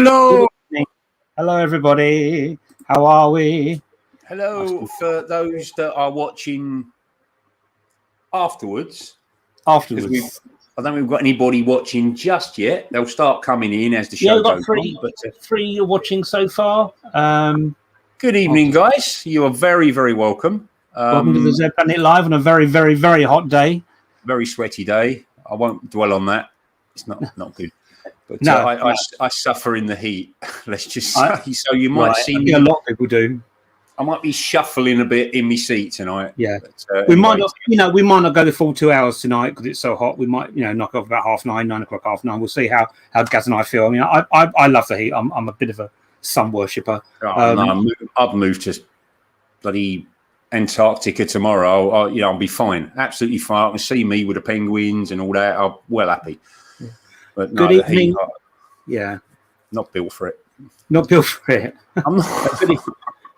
Hello. Hello, everybody. How are we? Hello for those that are watching afterwards. I don't think we've got anybody watching just yet. They'll start coming in as the show goes on. But three you're watching so far. Good evening, guys. You are very, very welcome. Welcome to the Z Planet Live on a very, very, very hot day. Very sweaty day. I won't dwell on that. It's not good. But no, I suffer in the heat. Let's just say. So you might see me. A lot of people do. I might be shuffling a bit in my seat tonight. Yeah, but, we might not. We might not go the full 2 hours tonight because it's so hot. We might, knock off about 9:30, 9 o'clock, 9:30. We'll see how Gaz and I feel. I mean, I love the heat. I'm a bit of a sun worshipper. I've moved to bloody Antarctica tomorrow. I'll be fine, absolutely fine. I can see me with the penguins and all that. I'm well happy. Yeah. But no, good evening. Yeah, not built for it. Not built for it. I'm not.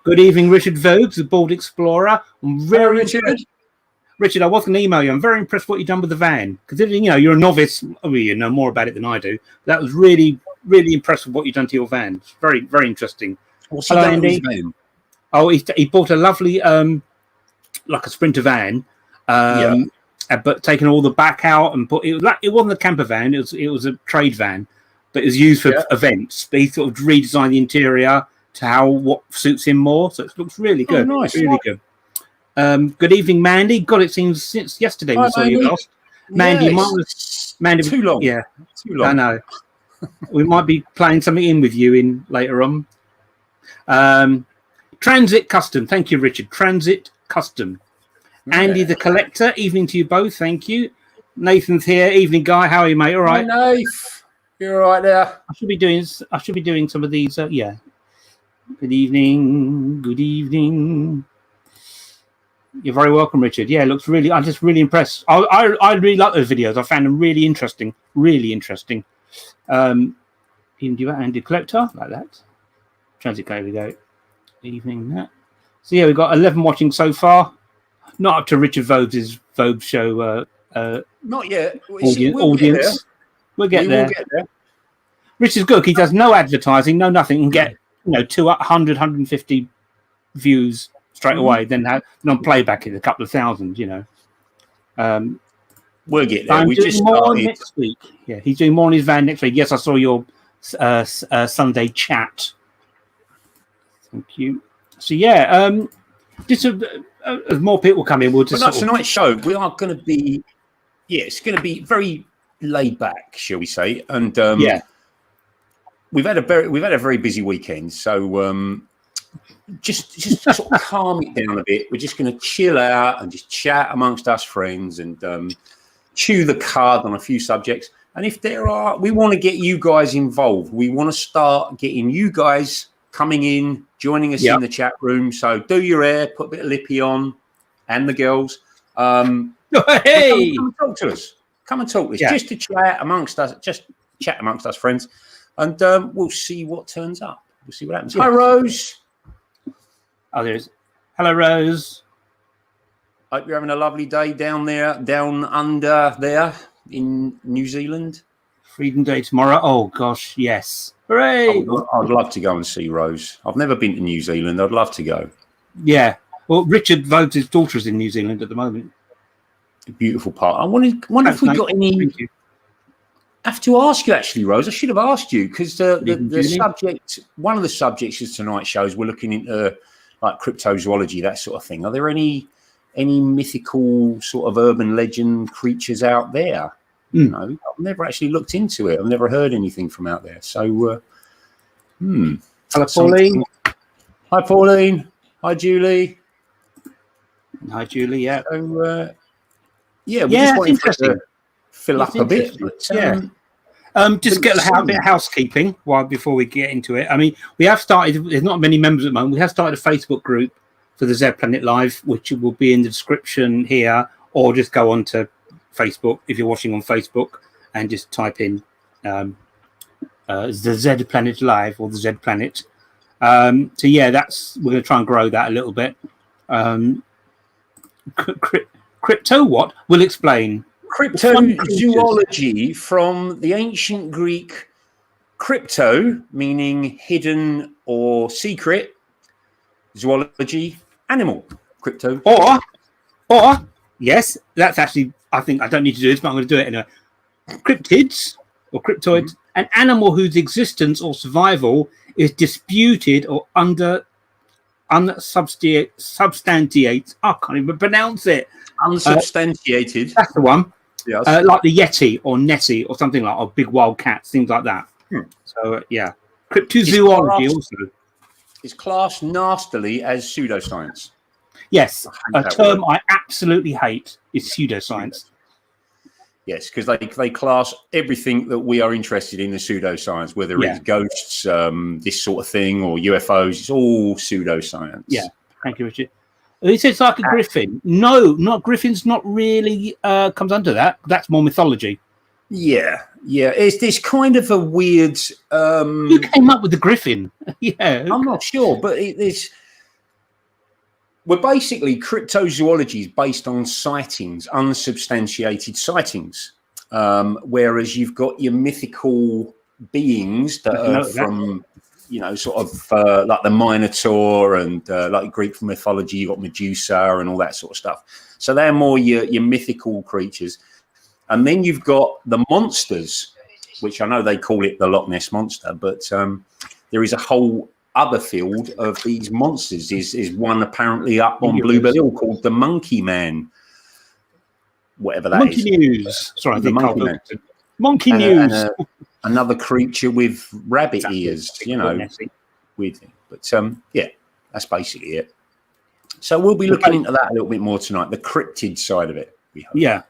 Good evening, Richard Vogues, the Bald Explorer. I'm very Richard, I was going to email you. I'm very impressed what you've done with the van. Considering, you're a novice, you know more about it than I do. That was really, really impressive what you've done to your van. It's very, very interesting. What's Hello, Andy. Oh, he bought a lovely, like a Sprinter van, but taken all the back out and put it wasn't a camper van. It was a trade van, but it was used for events. They sort of redesigned the interior to what suits him more, so it looks really good. Oh, nice. Really good. Good evening, Mandy. God, it seems since yesterday we saw you last. Mandy, Mandy, too long. Yeah, too long. I know. We might be playing something in with you later on. Transit Custom. Thank you, Richard. Transit Custom. Yeah. Andy the Collector. Evening to you both. Thank you. Nathan's here. Evening, guy. How are you, mate? All right. Hi, Nath. You're all right there. I should be doing some of these. Yeah. Good evening. Good evening. You're very welcome, Richard. Yeah, it looks really. I'm just really impressed. I really like those videos. I found them really interesting. Really interesting. Even do you Andy Collector like that? Transit. There we go. Evening that. So yeah, we've got 11 watching so far. Not up to Richard Vogues' Vogue show. Not yet. Audience. We'll get there. Richard's good. He does no advertising, no nothing, and get 200, 150 views straight away. Then on playback it's a couple of thousand. We'll get there. We just started next week. Yeah, he's doing more in his van next week. Yes, I saw your Sunday chat. Thank you. So yeah, just as more people come in, we'll just. But tonight's show, we are going to be. Yeah, it's going to be very laid back, shall we say? And we've had a very busy weekend, so just sort of calm it down a bit. We're just going to chill out and just chat amongst us friends and chew the cud on a few subjects. And if we want to get you guys involved. We want to start getting you guys coming in, joining us in the chat room. So do your hair, put a bit of lippy on, and the girls. Hey, come and talk to us. Come and talk to us, just to chat amongst us. Just chat amongst us friends, and we'll see what turns up. We'll see what happens. Hi, Rose. Oh, there's. Hello, Rose. Hope you're having a lovely day down under there in New Zealand. Freedom Day tomorrow. Oh gosh, yes. Hooray! I'd love to go and see Rose. I've never been to New Zealand. I'd love to go. Yeah. Well, Richard Vogues' daughter is in New Zealand at the moment. A beautiful part. I wonder if we got any. I have to ask you actually, Rose. I should have asked you because the subject, one of the subjects of tonight's shows, we're looking into like cryptozoology, that sort of thing. Are there any mythical sort of urban legend creatures out there? I've never actually looked into it. I've never heard anything from out there. So, hello, Pauline. Hi, Pauline. Hi, Julie. Hi, Julie. Yeah. So, we're just waiting for it to fill up a bit. But, just get a bit of housekeeping before we get into it. I mean, we have started. There's not many members at the moment. We have started a Facebook group for the Z Planet Live, which will be in the description here, or just go on to Facebook if you're watching on Facebook and just type in the Z Planet Live or the Z Planet. So yeah, we're going to try and grow that a little bit. Crypto what? We'll explain. Cryptozoology from the ancient Greek crypto, meaning hidden or secret, zoology, animal, crypto. Or yes, that's actually, I think I don't need to do this, but I'm going to do it anyway. Cryptids or cryptoids, an animal whose existence or survival is disputed or unsubstantiated. I can't even pronounce it. Unsubstantiated. That's the one. Yes. Like the Yeti or Nessie or something like, or big wild cats, things like that. So yeah, cryptozoology also. It's classed nastily as pseudoscience. Yes, a term I absolutely hate is pseudoscience. Yes, because they class everything that we are interested in as pseudoscience, whether it's ghosts, this sort of thing, or UFOs. It's all pseudoscience. Yeah, thank you, Richard. He says like a griffin. No, not griffins. Not really comes under that. That's more mythology. Yeah. It's this kind of a weird. Who came up with the griffin? Yeah, I'm not sure, but it's. We're basically cryptozoology is based on sightings, unsubstantiated sightings, whereas you've got your mythical beings that are from, sort of like the Minotaur and like Greek mythology. You've got Medusa and all that sort of stuff. So they're more your mythical creatures, and then you've got the monsters, which I know they call it the Loch Ness monster, but there is a whole other field of these monsters. Is one apparently up on Bluebell Hill called the Monkey Man, whatever that is. Monkey News. Sorry, the Monkey Man. Monkey News. Another creature with rabbit ears, weird thing. But yeah, that's basically it. So we'll be looking into that a little bit more tonight, the cryptid side of it, we hope. Yeah.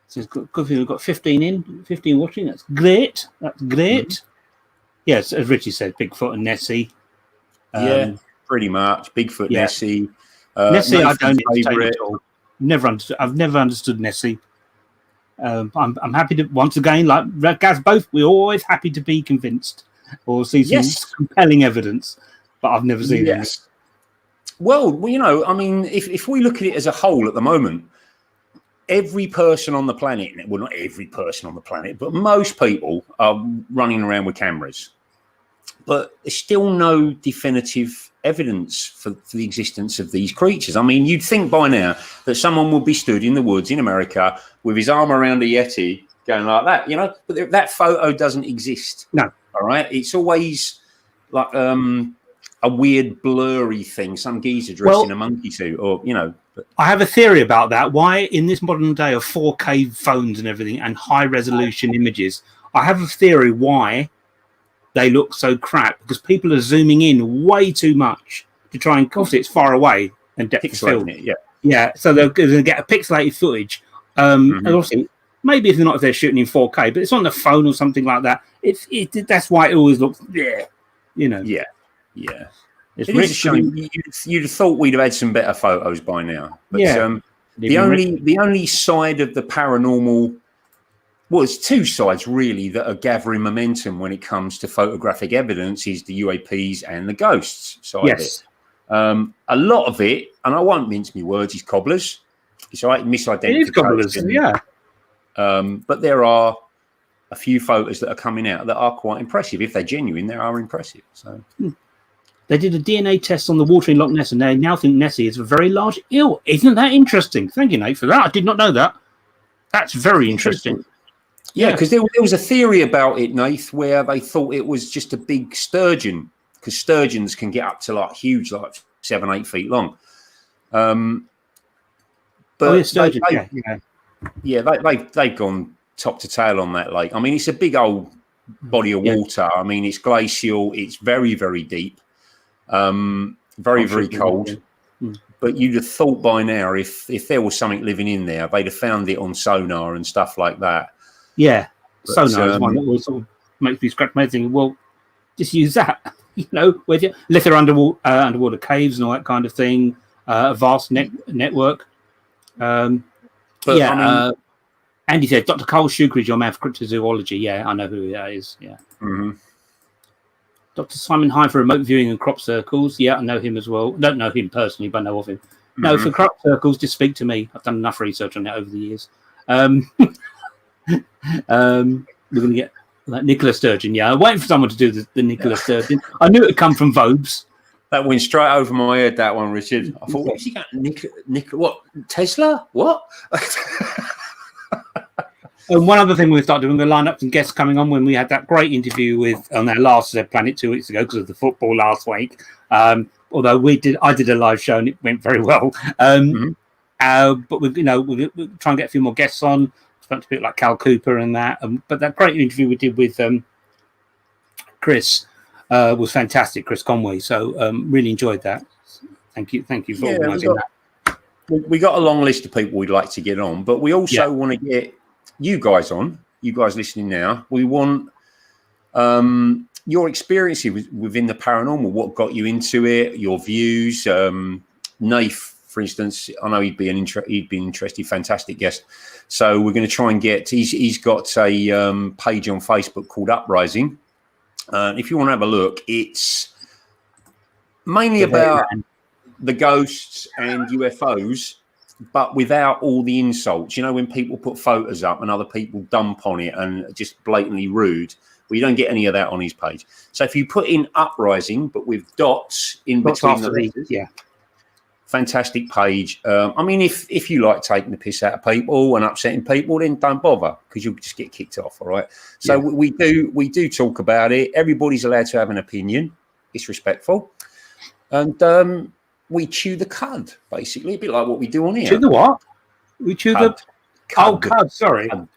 So it's good. We've got 15 watching. That's great. Yes, as Richie said, Bigfoot and Nessie. Pretty much. Bigfoot, Nessie. Nessie, I don't entertain at all. I've never understood Nessie. I'm happy to, once again, like Gaz, both, we're always happy to be convinced or see some compelling evidence, but I've never seen it. Well, I mean, if we look at it as a whole at the moment, every person on the planet, well, not every person on the planet, but most people are running around with cameras. But there's still no definitive evidence for the existence of these creatures. I mean, you'd think by now that someone would be stood in the woods in America with his arm around a Yeti going like that, but that photo doesn't exist. No. All right. It's always like a weird blurry thing, some geezer dressed in a monkey suit or, But I have a theory about that. Why in this modern day of 4K phones and everything and high resolution images, I have a theory why they look so crap, because people are zooming in way too much to try and, obviously it's far away and depth of field. So they're going to get a pixelated footage. And also, maybe if they're shooting in 4K, but it's on the phone or something like that. That's why it always looks, Yeah. It's it is a shame. You'd have thought we'd have had some better photos by now. But the only side of the paranormal, well, it's two sides really that are gathering momentum when it comes to photographic evidence, is the UAPs and the ghosts side of it. A lot of it, and I won't mince my words, is cobblers. It's right, misidentification. It is cobblers, but there are a few photos that are coming out that are quite impressive. If they're genuine, they are impressive. So. They did a DNA test on the water in Loch Ness, and they now think Nessie is a very large eel. Isn't that interesting? Thank you, Nate, for that. I did not know that. That's very interesting. Yeah, because there was a theory about it, Nath, where they thought it was just a big sturgeon, because sturgeons can get up to like huge, like 7-8 feet long. But sturgeon. They've gone top to tail on that lake. I mean, it's a big old body of water. I mean, it's glacial. It's very, very deep. Very cold. But you'd have thought by now, if there was something living in there, they'd have found it on sonar and stuff like that. Yeah, but, sonar is one that will sort of make me scratch my head thinking, well, just use that, with you. Unless they're underwater caves and all that kind of thing, a vast network. Andy said, Dr. Cole Shuker is your man for cryptozoology. Yeah, I know who that is. Yeah. Dr. Simon Hyde for remote viewing and crop circles. Yeah, I know him as well. Don't know him personally, but I know of him. No, for crop circles, just speak to me. I've done enough research on it over the years. We're going to get Like Nicola Sturgeon, yeah. I'm waiting for someone to do the Nicola Sturgeon. I knew it would come from Vobes. That went straight over my head, that one, Richard. I thought, what's he got? Nicola, what? Tesla? What? And one other thing we've started doing, we're going to line up some guests coming on when we had that great interview with on our last Planet 2 weeks ago because of the football last week. Although I did a live show and it went very well. But we'll try and get a few more guests on. Spoke to people like Cal Cooper and that. But that great interview we did with Chris was fantastic, Chris Conway. So really enjoyed that. Thank you for organising that. We got a long list of people we'd like to get on, but we also want to get you guys on. You guys listening now. We want your experiences within the paranormal. What got you into it? Your views. Naif, for instance, I know he'd be an interesting, fantastic guest. So we're going to try and get. He's got a page on Facebook called Uprising. If you want to have a look, it's mainly about the ghosts and UFOs, but without all the insults. You know, when people put photos up and other people dump on it and just blatantly rude. Well, you don't get any of that on his page. So if you put in Uprising, but with dots in between the letters, fantastic page. I mean, if you like taking the piss out of people and upsetting people, then don't bother because you'll just get kicked off. All right. So we do talk about it. Everybody's allowed to have an opinion. It's respectful, and we chew the cud, basically, a bit like what we do on here. Chew the what? We chew cud. Cud. Sorry. Cud.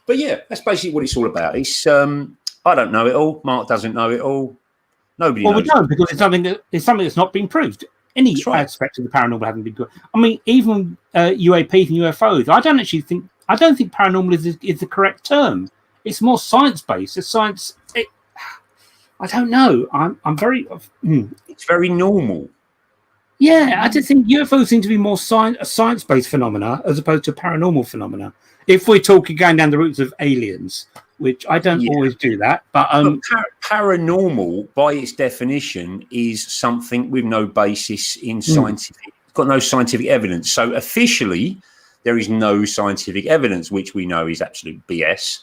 But yeah, that's basically what it's all about. It's I don't know it all. Mark doesn't know it all. Nobody knows. Well, we don't, because it's something that's not been proved. Any aspect of the paranormal hasn't been proved. I mean, even UAPs and UFOs. I don't think paranormal is the correct term. It's more science based. It's science. I don't know. I'm very. It's very normal. Yeah, I just think UFOs seem to be more science based phenomena as opposed to paranormal phenomena. If we're talking going down the routes of aliens, which I don't always do that, but paranormal, by its definition, is something with no basis in scientific. Got no scientific evidence. So officially, there is no scientific evidence, which we know is absolute BS.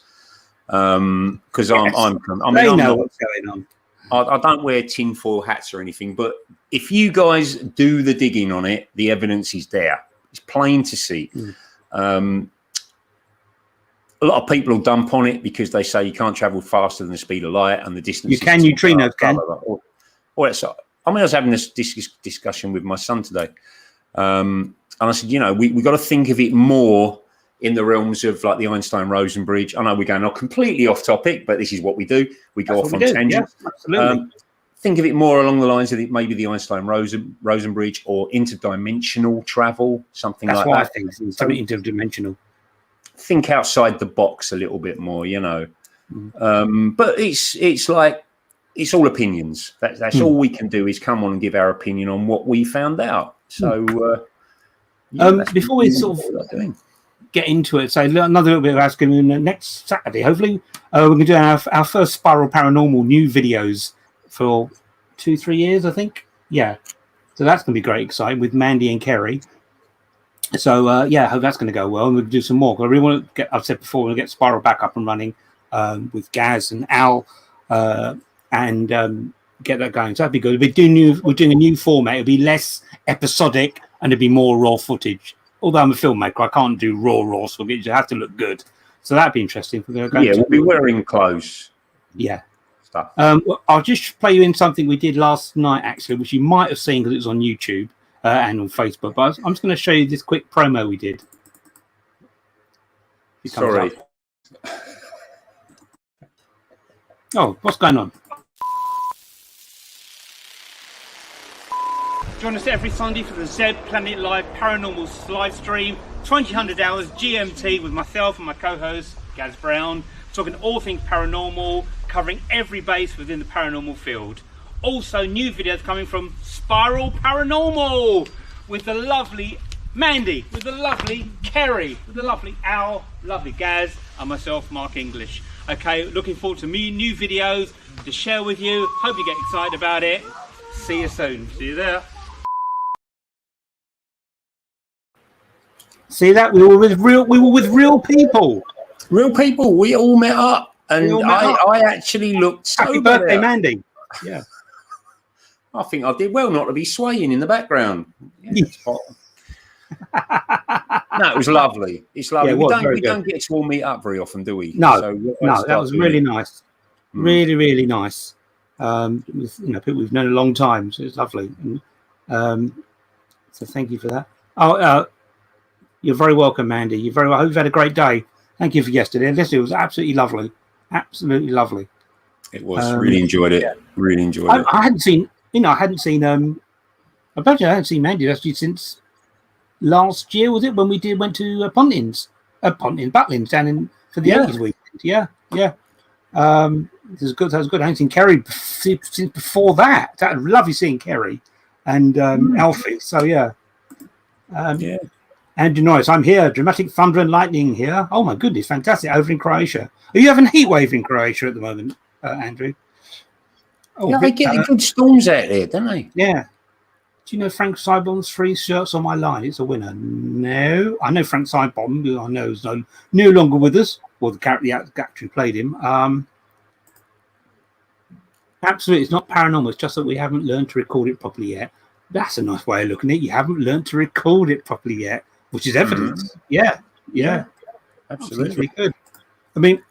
Because I know what's going on. I don't wear tinfoil hats or anything, but if you guys do the digging on it, the evidence is there. It's plain to see. A lot of people will dump on it because they say you can't travel faster than the speed of light and the distance. You can, neutrinos can. I was having this discussion with my son today. And I said, we got to think of it more in the realms of like the Einstein-Rosen bridge. I know we're going completely off topic, but this is what we do. We go off on tangents. Yeah, absolutely. Think of it more along the lines of maybe the Einstein-Rosen bridge or interdimensional travel, something like that. That's why I think it's something interdimensional. Think outside the box a little bit more, But it's like it's all opinions. That's all we can do is come on and give our opinion on what we found out. So before we sort of get into it, so another little bit of asking next Saturday. Hopefully, we're going to do our first Spiral Paranormal new videos for 2-3 years, I think. Yeah, so that's going to be great, exciting with Mandy and Kerry. So I hope that's going to go well, and we'll do some more. I really want to get. I've said before, we'll get Spiral back up and running with Gaz and Al, and get that going. So that'd be good. We're doing a new format. It'll be less episodic, and it'll be more raw footage. Although I'm a filmmaker, I can't do raw, so it have to look good. So that'd be interesting. We'll be wearing clothes. Yeah. Stuff. I'll just play you in something we did last night, actually, which you might have seen because it was on YouTube. And on Facebook, but I'm just going to show you this quick promo we did. Sorry. Oh, what's going on? Join us every Sunday for the Z Planet Live Paranormal live stream, 2000 hours GMT with myself and my co-host Gaz Brown, talking all things paranormal, covering every base within the paranormal field. Also, new videos coming from Spiral Paranormal with the lovely Mandy, with the lovely Kerry, with the lovely Al, lovely Gaz, and myself, Mark English. Okay, looking forward to new videos to share with you. Hope you get excited about it. See you soon. See you there. See that? We were with real people. Real people. We all met up, and I actually looked so Happy birthday, Mandy. Yeah. I think I did well not to be swaying in the background. Yeah, no, it was lovely. It's lovely. Yeah, we don't get to all meet up very often, do we? No, so that was really nice. Really, really nice. With people we've known a long time, so it's lovely. And, so thank you for that. Oh, you're very welcome, Mandy. You're very well. I hope you've had a great day. Thank you for yesterday. It was absolutely lovely. Absolutely lovely. It was. Really enjoyed it. Yeah. Really enjoyed it. I hadn't seen. I hadn't seen. I hadn't seen Mandy actually since last year. Was it when we went to Butlins down in for the Yankees weekend? Yeah. It was good. That was good. I hadn't seen Kerry since before that. That was lovely seeing Kerry and Alfie. So yeah. Andrew Norris, I'm here. Dramatic thunder and lightning here. Oh my goodness, fantastic! Over in Croatia. Are you having a heat wave in Croatia at the moment, Andrew? Oh, they get the good storms out there, don't they? Yeah. Do you know Frank Seibon's free shirts on my line? It's a winner. No, I know Frank Seibon, who I know is no longer with us. Well, the actor who played him. Absolutely, it's not paranormal. It's just that we haven't learned to record it properly yet. That's a nice way of looking at it. You haven't learned to record it properly yet, which is evidence. Yeah, absolutely good. I mean,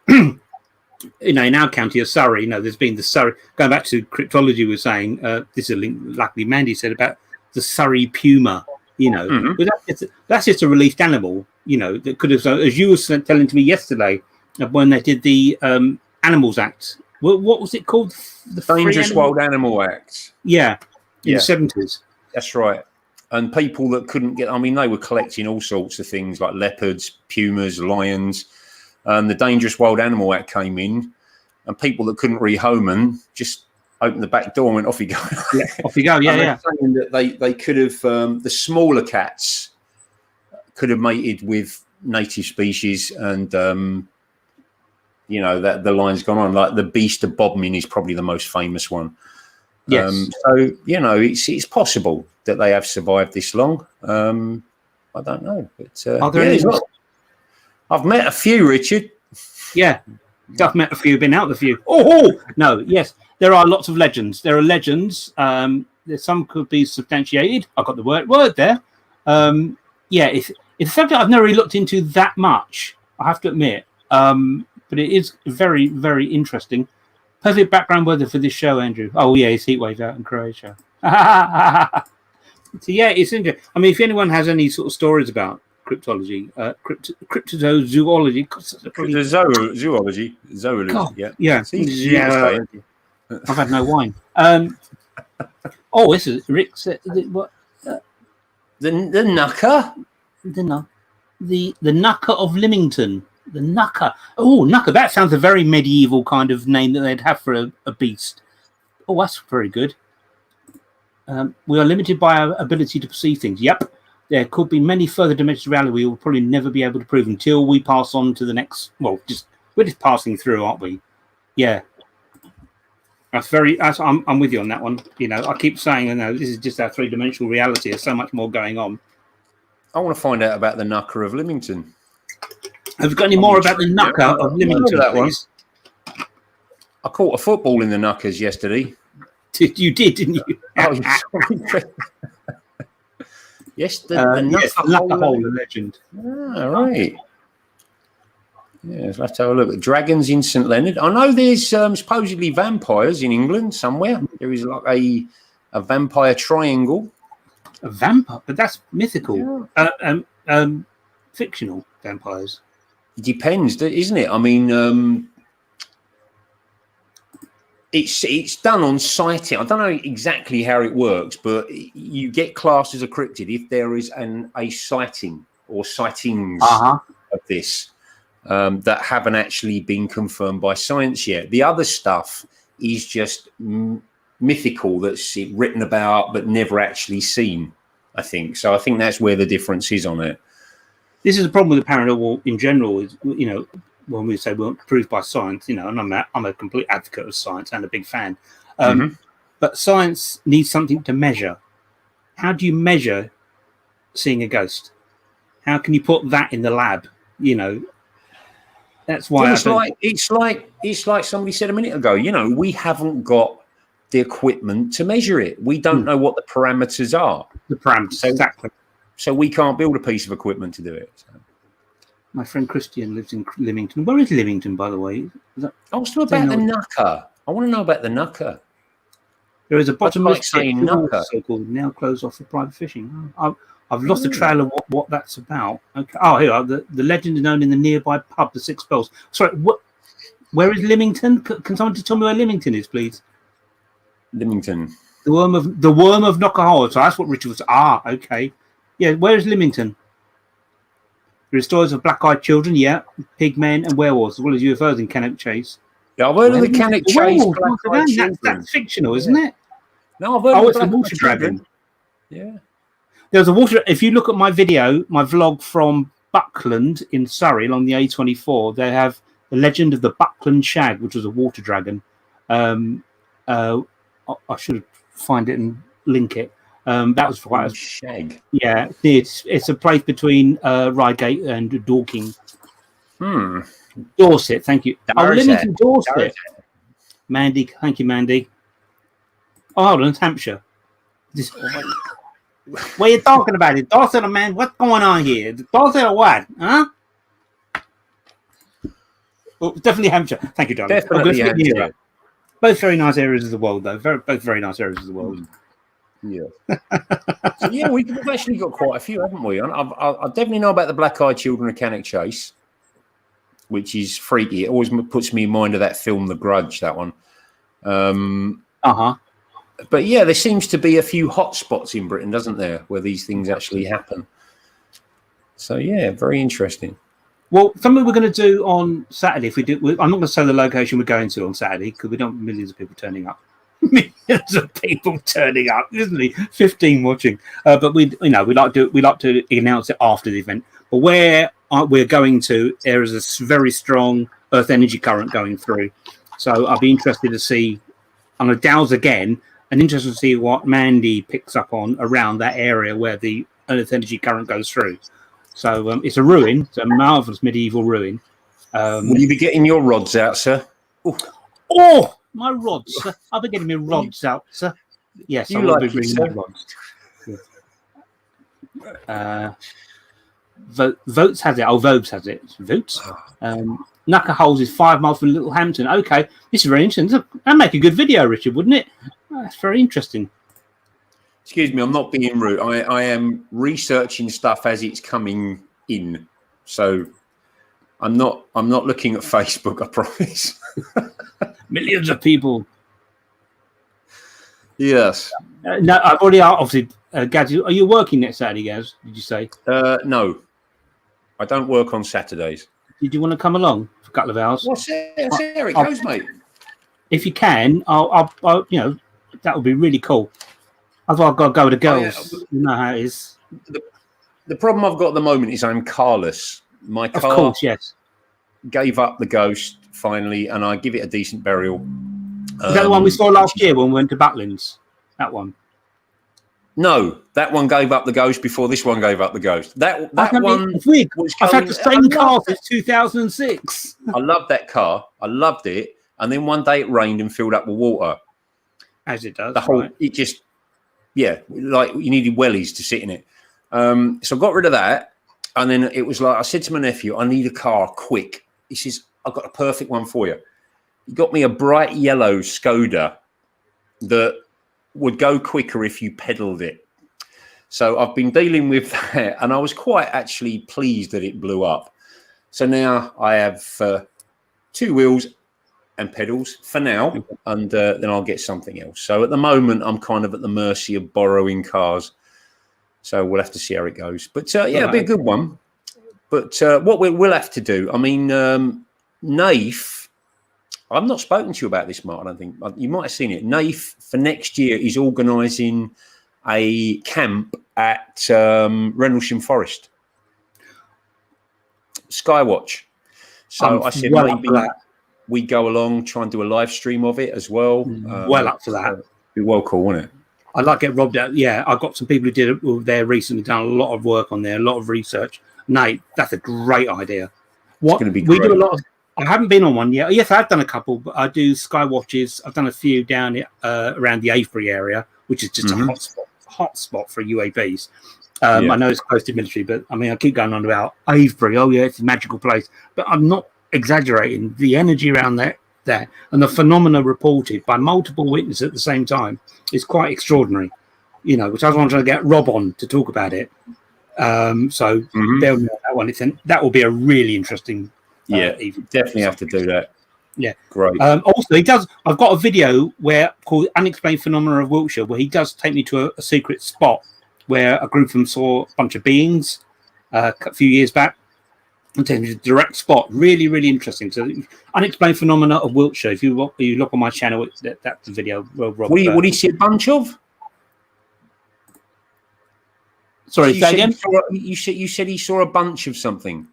in our county of Surrey, there's been the Surrey. Going back to cryptology, we were saying this is a link. Luckily, Mandy said about the Surrey puma. But that's just a released animal. That could have, as you were telling to me yesterday, when they did the Animals Act. What was it called? The Dangerous Wild Animal Act. Yeah, in the 70s. That's right. And people that couldn't get, they were collecting all sorts of things like leopards, pumas, lions. The Dangerous Wild Animal Act came in, and people that couldn't rehome them just opened the back door and went, off you go. Off you go, yeah. Saying that they could have, the smaller cats could have mated with native species, and, that the line's gone on. Like the beast of Bodmin is probably the most famous one. Yes. So it's possible that they have survived this long. I don't know, but are there any? I've met a few, Richard. Yeah, I've met a few. Been out with a few. Oh no, yes, there are lots of legends. There are legends. Some could be substantiated. I got the word there. It's something I've never really looked into that much. I have to admit. But it is very, very interesting. Perfect background weather for this show, Andrew. Oh, yeah, it's heat wave out in Croatia. So, yeah, it's interesting. I mean, if anyone has any sort of stories about cryptology, cryptozoology. Zoology, yeah. I've had no wine. This is Rick said what? The Knucker? The Knucker of Lymington. The Knucker. Oh, Knucker. That sounds a very medieval kind of name that they'd have for a beast. Oh, that's very good. We are limited by our ability to perceive things. Yep. There could be many further dimensions of reality we will probably never be able to prove until we pass on to the next. Well, we're just passing through, aren't we? Yeah. I'm with you on that one. I keep saying, this is just our three-dimensional reality. There's so much more going on. I want to find out about the Knucker of Lymington. Have you got any more about the Knucker of Lymington, please? I caught a football in the Knuckers yesterday. You did, didn't you? Yes, the Knucker hole, the legend. Right. Yeah, let's have a look. Dragons in St Leonard. I know there's supposedly vampires in England somewhere. There is like a vampire triangle. A vampire? But that's mythical. Yeah. Fictional vampires. It depends, isn't it? I mean, it's done on sighting. I don't know exactly how it works, but you get classed as a cryptid if there is a sighting or sightings of this that haven't actually been confirmed by science yet. The other stuff is just mythical, that's written about but never actually seen, I think. So I think that's where the difference is on it. This is a problem with the paranormal in general. Is when we say we want proof by science, and I'm a complete advocate of science and a big fan. But science needs something to measure. How do you measure seeing a ghost? How can you put that in the lab? That's why it's like somebody said a minute ago. You know, we haven't got the equipment to measure it. We don't know what the parameters are. The parameters, exactly. So we can't build a piece of equipment to do it. So. My friend Christian lives in Lymington. Where is Lymington, by the way? I was talking about the Knucker. I want to know about the Knucker. There is a bottomless pit, so-called, now closed off for private fishing. I've lost the trail of what that's about. Okay. Oh, here, the legend is known in the nearby pub, the Six Bells. Sorry, where is Lymington? Can someone just tell me where Lymington is, please? Lymington. The worm of Knockahoe. So that's what Richard was. Okay. Yeah, where is Lymington? There are stories of black-eyed children, pigmen and werewolves, as well as UFOs in Cannock Chase. Yeah, I've heard of the Cannock Chase black-eyed children. That's fictional, isn't it? No, I've heard of it's a water dragon. Yeah. There's a water. If you look at my video, my vlog from Buckland in Surrey along the A24, they have the legend of the Buckland Shag, which was a water dragon. I should find it and link it. That was quite a shag. Yeah, it's a place between Reigate and Dorking. Dorset, thank you. Lymington, Dorset. Mandy, thank you, Mandy. Oh, hold on, it's Hampshire. What are you talking about? It Dorset or man? What's going on here? Dorset or what? Huh? Oh, definitely Hampshire. Thank you, darling. Definitely Hampshire. Both very nice areas of the world, though. Both very nice areas of the world. Yeah. So, yeah, we've actually got quite a few, haven't we? I definitely know about the black-eyed children of Cannock Chase, which is freaky. It always puts me in mind of that film, The Grudge, that one. But, yeah, there seems to be a few hot spots in Britain, doesn't there, where these things actually happen. So, yeah, very interesting. Well, something we're going to do on Saturday, if we do, I'm not going to say the location we're going to on Saturday because we don't want millions of people turning up. Millions of people turning up, isn't he? 15 watching. But we like to announce it after the event. But where we're going to, there is a very strong earth energy current going through. So I'll be interested to see. I'm going to douse again, and interested to see what Mandy picks up on around that area where the earth energy current goes through. So it's a ruin. It's a marvelous medieval ruin. Will you be getting your rods out, sir? Oh, my rods, sir. I'll be getting my rods out, sir. Yes, I will be bringing my rods. Votes has it. Oh, Vobes has it. Votes. Knuckerholes is 5 miles from Littlehampton. Okay, this is very interesting. That'd make a good video, Richard, wouldn't it? That's very interesting. Excuse me, I'm not being rude. I am researching stuff as it's coming in. So I'm not looking at Facebook, I promise. Millions of people. Yes. No, I've already obviously Gaz, are you working next Saturday, Gaz? Did you say? No. I don't work on Saturdays. Did you want to come along for a couple of hours? What's there? It goes, mate. If you can, I'll that would be really cool. Otherwise, I've got to go with the girls. You know how it is. The problem I've got at the moment is I'm carless. My car, of course, yes, gave up the ghost finally, and I give it a decent burial. Is that the one we saw last year when we went to Butlins? That one? No, that one gave up the ghost before this one gave up the ghost. That one. I've had the same car since 2006. I loved that car. I loved it, and then one day it rained and filled up with water. As it does. It just. Yeah, like you needed wellies to sit in it. So I got rid of that. And then it was like, I said to my nephew, I need a car quick. He says, I've got a perfect one for you. He got me a bright yellow Skoda that would go quicker if you pedalled it. So I've been dealing with that. And I was quite actually pleased that it blew up. So now I have 2 wheels and pedals for now, and then I'll get something else. So at the moment, I'm kind of at the mercy of borrowing cars. So we'll have to see how it goes. But it'll be a good one. But what we'll have to do, I mean, NAIF, I've not spoken to you about this, Mark, I don't think. You might have seen it. NAIF for next year is organising a camp at Rendlesham Forest. Skywatch. So I said maybe we go along, try and do a live stream of it as well. Up for that. Be well cool, wouldn't it? I'd like to get robbed out. Yeah, I've got some people who did it there recently, done a lot of work on there, a lot of research. Nate, that's a great idea. What it's going to be we do a lot of I haven't been on one yet. Yes, I've done a couple, but I do sky watches. I've done a few down around the Avebury area, which is just a hot spot for UAVs. I know it's close to military, but I mean, I keep going on about Avebury. Oh yeah, it's a magical place, but I'm not exaggerating. The energy around there and the phenomena reported by multiple witnesses at the same time is quite extraordinary. You know, which I was wanting to get Rob on to talk about it. So bear with me on that one. That will be a really interesting. Definitely have to do that. Yeah, great. Also, he does. I've got a video called "Unexplained Phenomena of Wiltshire," where he does take me to a secret spot where a group of them saw a bunch of beings a few years back, and take me to a direct spot. Really, really interesting. So, "Unexplained Phenomena of Wiltshire." If you look on my channel, that's the video. Rob, what do you see a bunch of? Sorry, say again. You said he saw a bunch of something.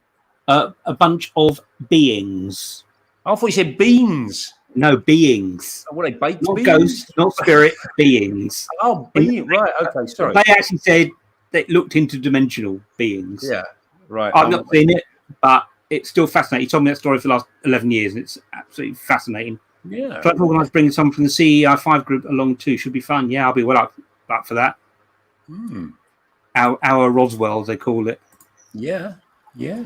A bunch of beings. I thought you said beings. No, beings. Oh, what are they, baked not beings? Ghosts, not spirit, beings. Oh, being right. Okay, sorry. They actually said they looked interdimensional beings. Yeah, right. I've not seen it, but it's still fascinating. He told me that story for the last 11 years, and it's absolutely fascinating. Yeah. So I've organised bringing someone from the CEI5 group along too. Should be fun. Yeah, I'll be well up for that. Our Roswell, they call it. Yeah. Yeah.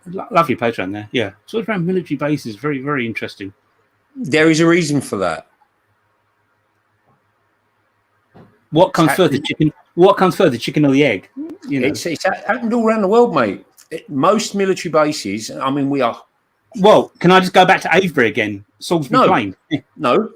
Lovely Patreon there. Yeah. So it's around military bases. Very, very interesting. There is a reason for that. What comes further, the chicken? What comes further, the chicken or the egg? You know, it's happened all around the world, mate. Most military bases. I mean, we are. Well, can I just go back to Avebury again? Salisbury Plain. No.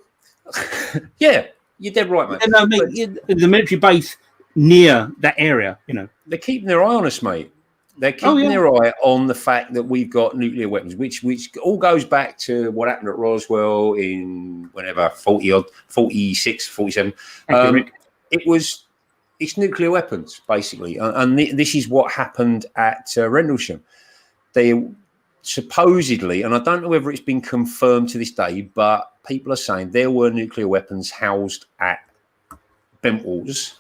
Yeah, you're dead right, mate. No, the military base near that area. You know, they're keeping their eye on us, mate. They're keeping their eye on the fact that we've got nuclear weapons, which all goes back to what happened at Roswell in whenever 46, 47. It's nuclear weapons basically, and this is what happened at Rendlesham. They supposedly, and I don't know whether it's been confirmed to this day, but people are saying there were nuclear weapons housed at Bentwaters.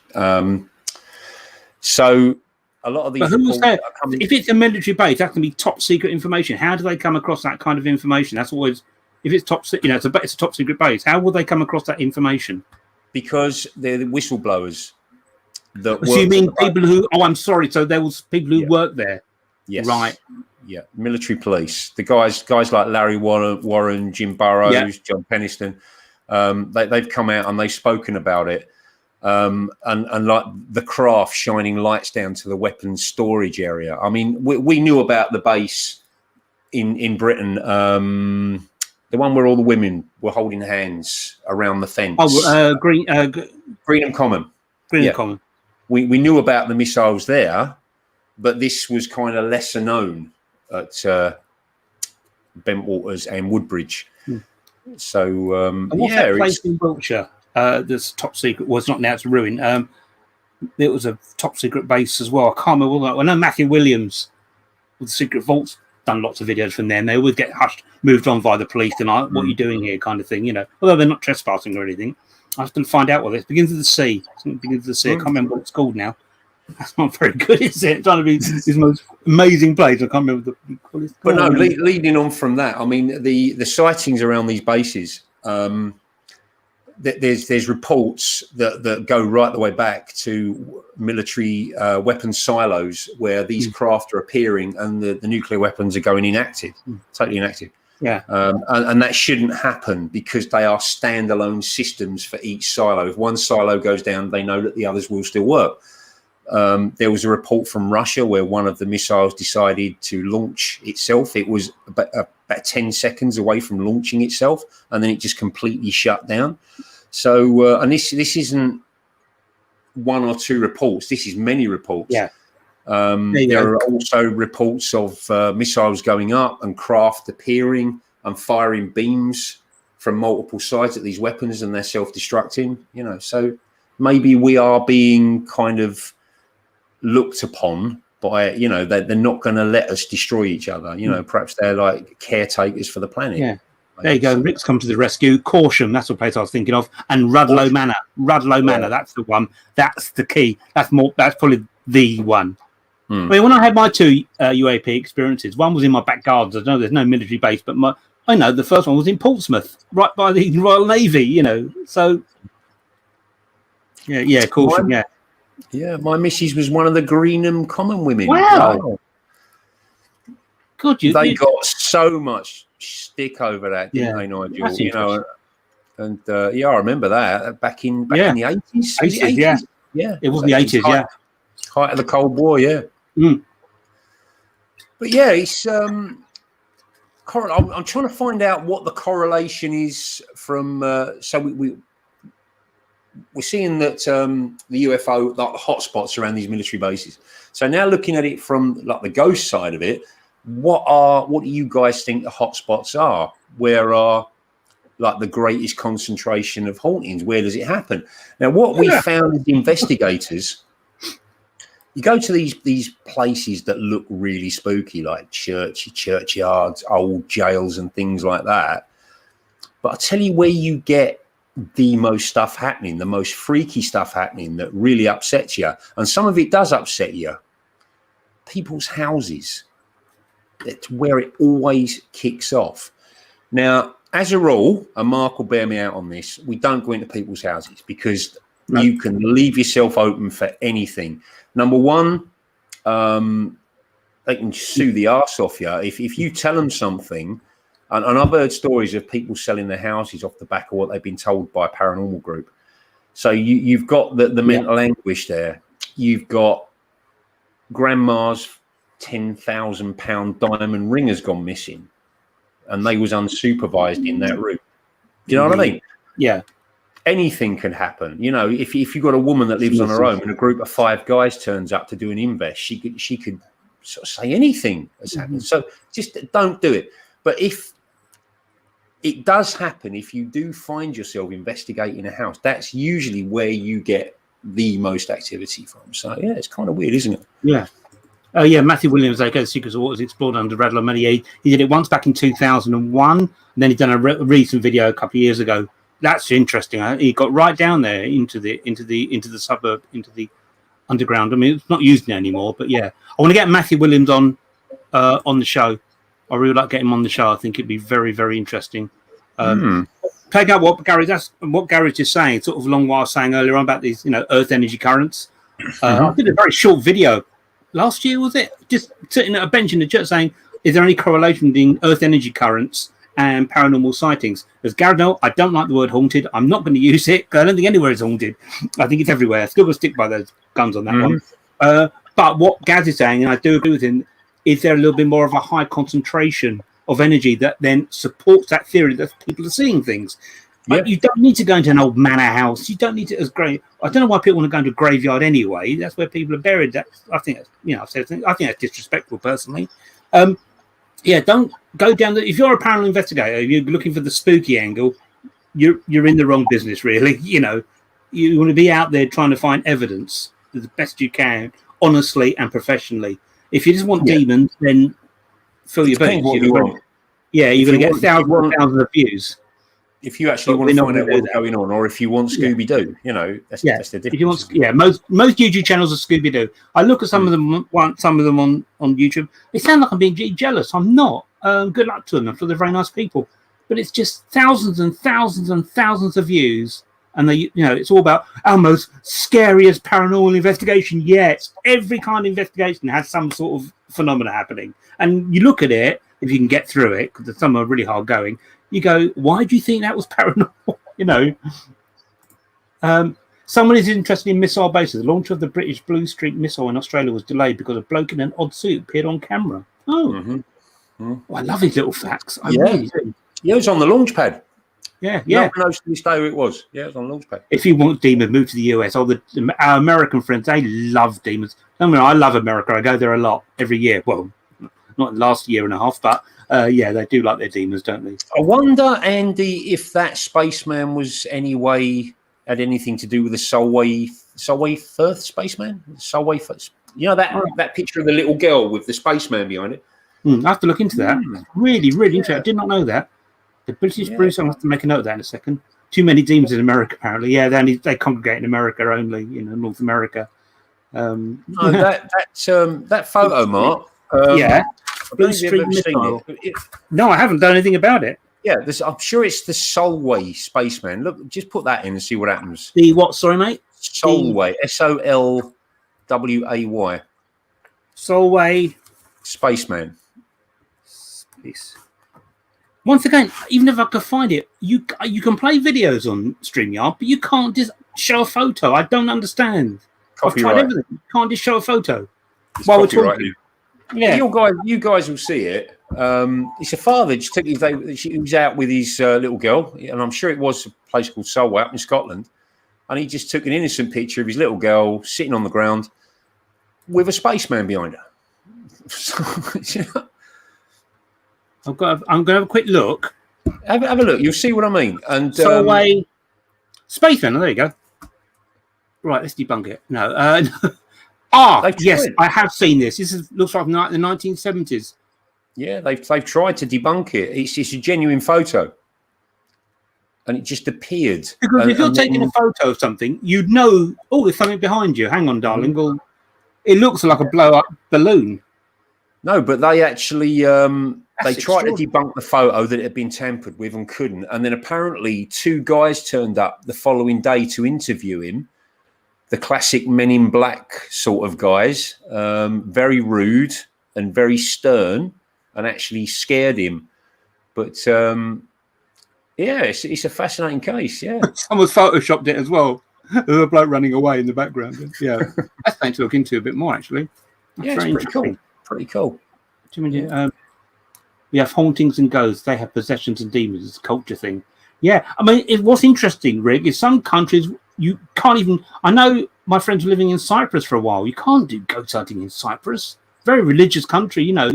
So. A lot of these. If it's a military base, that can be top secret information. How do they come across that kind of information? That's always, if it's top, it's a top secret base. How will they come across that information? Because they're the whistleblowers. So you mean people who? Oh, I'm sorry. So there was people who work there. Yes. Right. Yeah. Military police. The guys like Larry Warren, Jim Burrows, John Peniston. They've come out and they've spoken about it. And like the craft shining lights down to the weapons storage area. I mean, we knew about the base in Britain, the one where all the women were holding hands around the fence. Greenham Common. Common. We knew about the missiles there, but this was kind of lesser known at Bentwaters and Woodbridge. So and what's that place in Wiltshire? This top secret was not now, it's ruined. It was a top secret base as well. I can't remember. I know Matthew Williams with the Secret Vaults done lots of videos from there, and they always get hushed, moved on by the police, and what are you doing here, kind of thing, you know. Although they're not trespassing or anything. I have to find out what it begins with the C. I can't remember what it's called now. That's not very good, is it? It's trying to be this most amazing place. I can't remember the. But no, leading on from that, I mean the sightings around these bases. There's reports that go right the way back to military weapons silos where these craft are appearing and the nuclear weapons are going inactive, totally inactive. Yeah. And that shouldn't happen because they are standalone systems for each silo. If one silo goes down, they know that the others will still work. There was a report from Russia where one of the missiles decided to launch itself. It was about 10 seconds away from launching itself, and then it just completely shut down. So, and this isn't one or two reports. This is many reports. Yeah. There are also reports of missiles going up and craft appearing and firing beams from multiple sides at these weapons, and they're self-destructing. You know, so maybe we are being kind of looked upon by, you know, they're not going to let us destroy each other. You know, perhaps they're like caretakers for the planet. Yeah. There you go. Rick's come to the rescue. Corsham, that's the place I was thinking of, and Rudloe Manor. Rudloe Manor, that's the one. That's the key. That's probably the one. I mean, when I had my two UAP experiences, one was in my back gardens. I know there's no military base, but I know the first one was in Portsmouth, right by the Royal Navy. You know, so yeah, caution, yeah. Yeah, my missus was one of the Greenham Common women. Wow. God, they got so much stick over that, didn't they, Nigel? That's and I remember that back in the 80s. 80s, yeah, it was the 80s, height of the Cold War, yeah. But yeah, it's I'm trying to find out what the correlation is from. So we're seeing that the UFO, like the hotspots around these military bases. So now looking at it from like the ghost side of it, what do you guys think the hotspots are? Where are like the greatest concentration of hauntings? Where does it happen? Now, what we found as investigators, you go to these places that look really spooky, like churchyards, old jails and things like that. But I tell you where you get the most stuff happening, the most freaky stuff happening that really upsets you. And some of it does upset you. People's houses. That's where it always kicks off. Now, as a rule, and Mark will bear me out on this, we don't go into people's houses because you can leave yourself open for anything. Number one, they can sue the arse off you. If you tell them something, and I've heard stories of people selling their houses off the back of what they've been told by a paranormal group. So you've got the mental anguish there. You've got grandma's £10,000 diamond ring has gone missing, and they was unsupervised in that room. Do you know what I mean? Yeah. Anything can happen. You know, if you've got a woman that lives on her own and a group of 5 guys turns up to do an invest, she could sort of say anything has happened. So just don't do it. But if it does happen, if you do find yourself investigating a house, that's usually where you get the most activity from. So yeah, it's kind of weird, isn't it? Yeah. Oh yeah, Matthew Williams, the Secrets of What Was Explored Under Radler Money. He did it once back in 2001, and then he done a recent video a couple of years ago. That's interesting. He got right down there into the suburb, into the underground. I mean, it's not used anymore, but yeah, I want to get Matthew Williams on the show. I really like getting him on the show. I think it'd be very, very interesting. Take out what Gary's just saying, sort of along what I was saying earlier on about these, earth energy currents. I did a very short video last year, was it? Just sitting at a bench in the church saying, is there any correlation between earth energy currents and paranormal sightings? As Gary knows, I don't like the word haunted. I'm not going to use it because I don't think anywhere is haunted. I think it's everywhere. Still going to stick by those guns on that one. But what Gaz is saying, and I do agree with him, is there a little bit more of a high concentration of energy that then supports that theory that people are seeing things. But you don't need to go into an old manor house. You don't need to, I don't know why people want to go into a graveyard anyway. That's where people are buried. I think that's disrespectful personally. Don't go down if you're a paranormal investigator, you're looking for the spooky angle, you're in the wrong business, really. You want to be out there trying to find evidence the best you can, honestly and professionally. If you just want demons, then fill your boots. You're going to get thousands of views. If you actually want to find out what's going on, or if you want Scooby-Doo, that's the difference. If you want, most YouTube channels are Scooby-Doo. I look at some of them on YouTube. They sound like I'm being jealous. I'm not. Good luck to them. I'm sure they're very nice people. But it's just thousands and thousands and thousands of views. And it's all about our most scariest paranormal investigation. Yes, every kind of investigation has some sort of phenomena happening. And you look at it, if you can get through it, because some are really hard going, you go, why do you think that was paranormal? Someone is interested in missile bases. The launch of the British Blue Streak missile in Australia was delayed because a bloke in an odd suit appeared on camera. Oh, I love his little facts. I really do. Yeah, it was on the launch pad. Yeah. No one knows to this day who it was. Yeah, it was on the launch pad. If you want demons, move to the US. Our American friends, they love demons. I love America. I go there a lot every year. Well, not the last year and a half, but they do like their demons, don't they? I wonder, Andy, if that spaceman was had anything to do with the Solway Firth spaceman? Solway Firth. That picture of the little girl with the spaceman behind it? I have to look into that. Really, really interesting. I did not know that. The British Bruce, I'll have to make a note of that in a second. Too many demons in America, apparently. Yeah, they congregate in America only, North America. No, that photo, Mark. Yeah. I don't know if you've ever seen it. No, I haven't done anything about it. Yeah, I'm sure it's the Solway spaceman. Look, just put that in and see what happens. The what? Sorry, mate. Solway, Solway. Solway Spaceman. Space. Once again, even if I could find it, you can play videos on StreamYard, but you can't just show a photo. I don't understand. Copyright. I've tried everything. You can't just show a photo while we're talking. Yeah, you guys will see it. It's a father just took he was out with his little girl, and I'm sure it was a place called Solway up in Scotland, and he just took an innocent picture of his little girl sitting on the ground with a spaceman behind her. I'm going to have a quick look. Have a look. You'll see what I mean. And Solway spaceman. There you go. Right, let's debunk it. No. Yes, I have seen this. Looks like the 1970s. Yeah, they've tried to debunk it. It's a genuine photo, and it just appeared. Because if you're taking a photo of something, you'd know. Oh, there's something behind you. Hang on, darling. Well, it looks like a blow-up balloon. No, but they actually they tried to debunk the photo that it had been tampered with and couldn't. And then apparently 2 guys turned up the following day to interview him. The classic Men in Black sort of guys, very rude and very stern, and actually scared him. But yeah, it's a fascinating case. Yeah, someone's photoshopped it as well. There's a bloke running away in the background. Yeah, that's something to look into a bit more, actually. That's it's pretty cool. Pretty cool. We have hauntings and ghosts. They have possessions and demons. It's a culture thing. Yeah, I mean, what's interesting, Rick, is some countries you can't even. I know my friends were living in Cyprus for a while. You can't do ghost hunting in Cyprus. Very religious country, you know.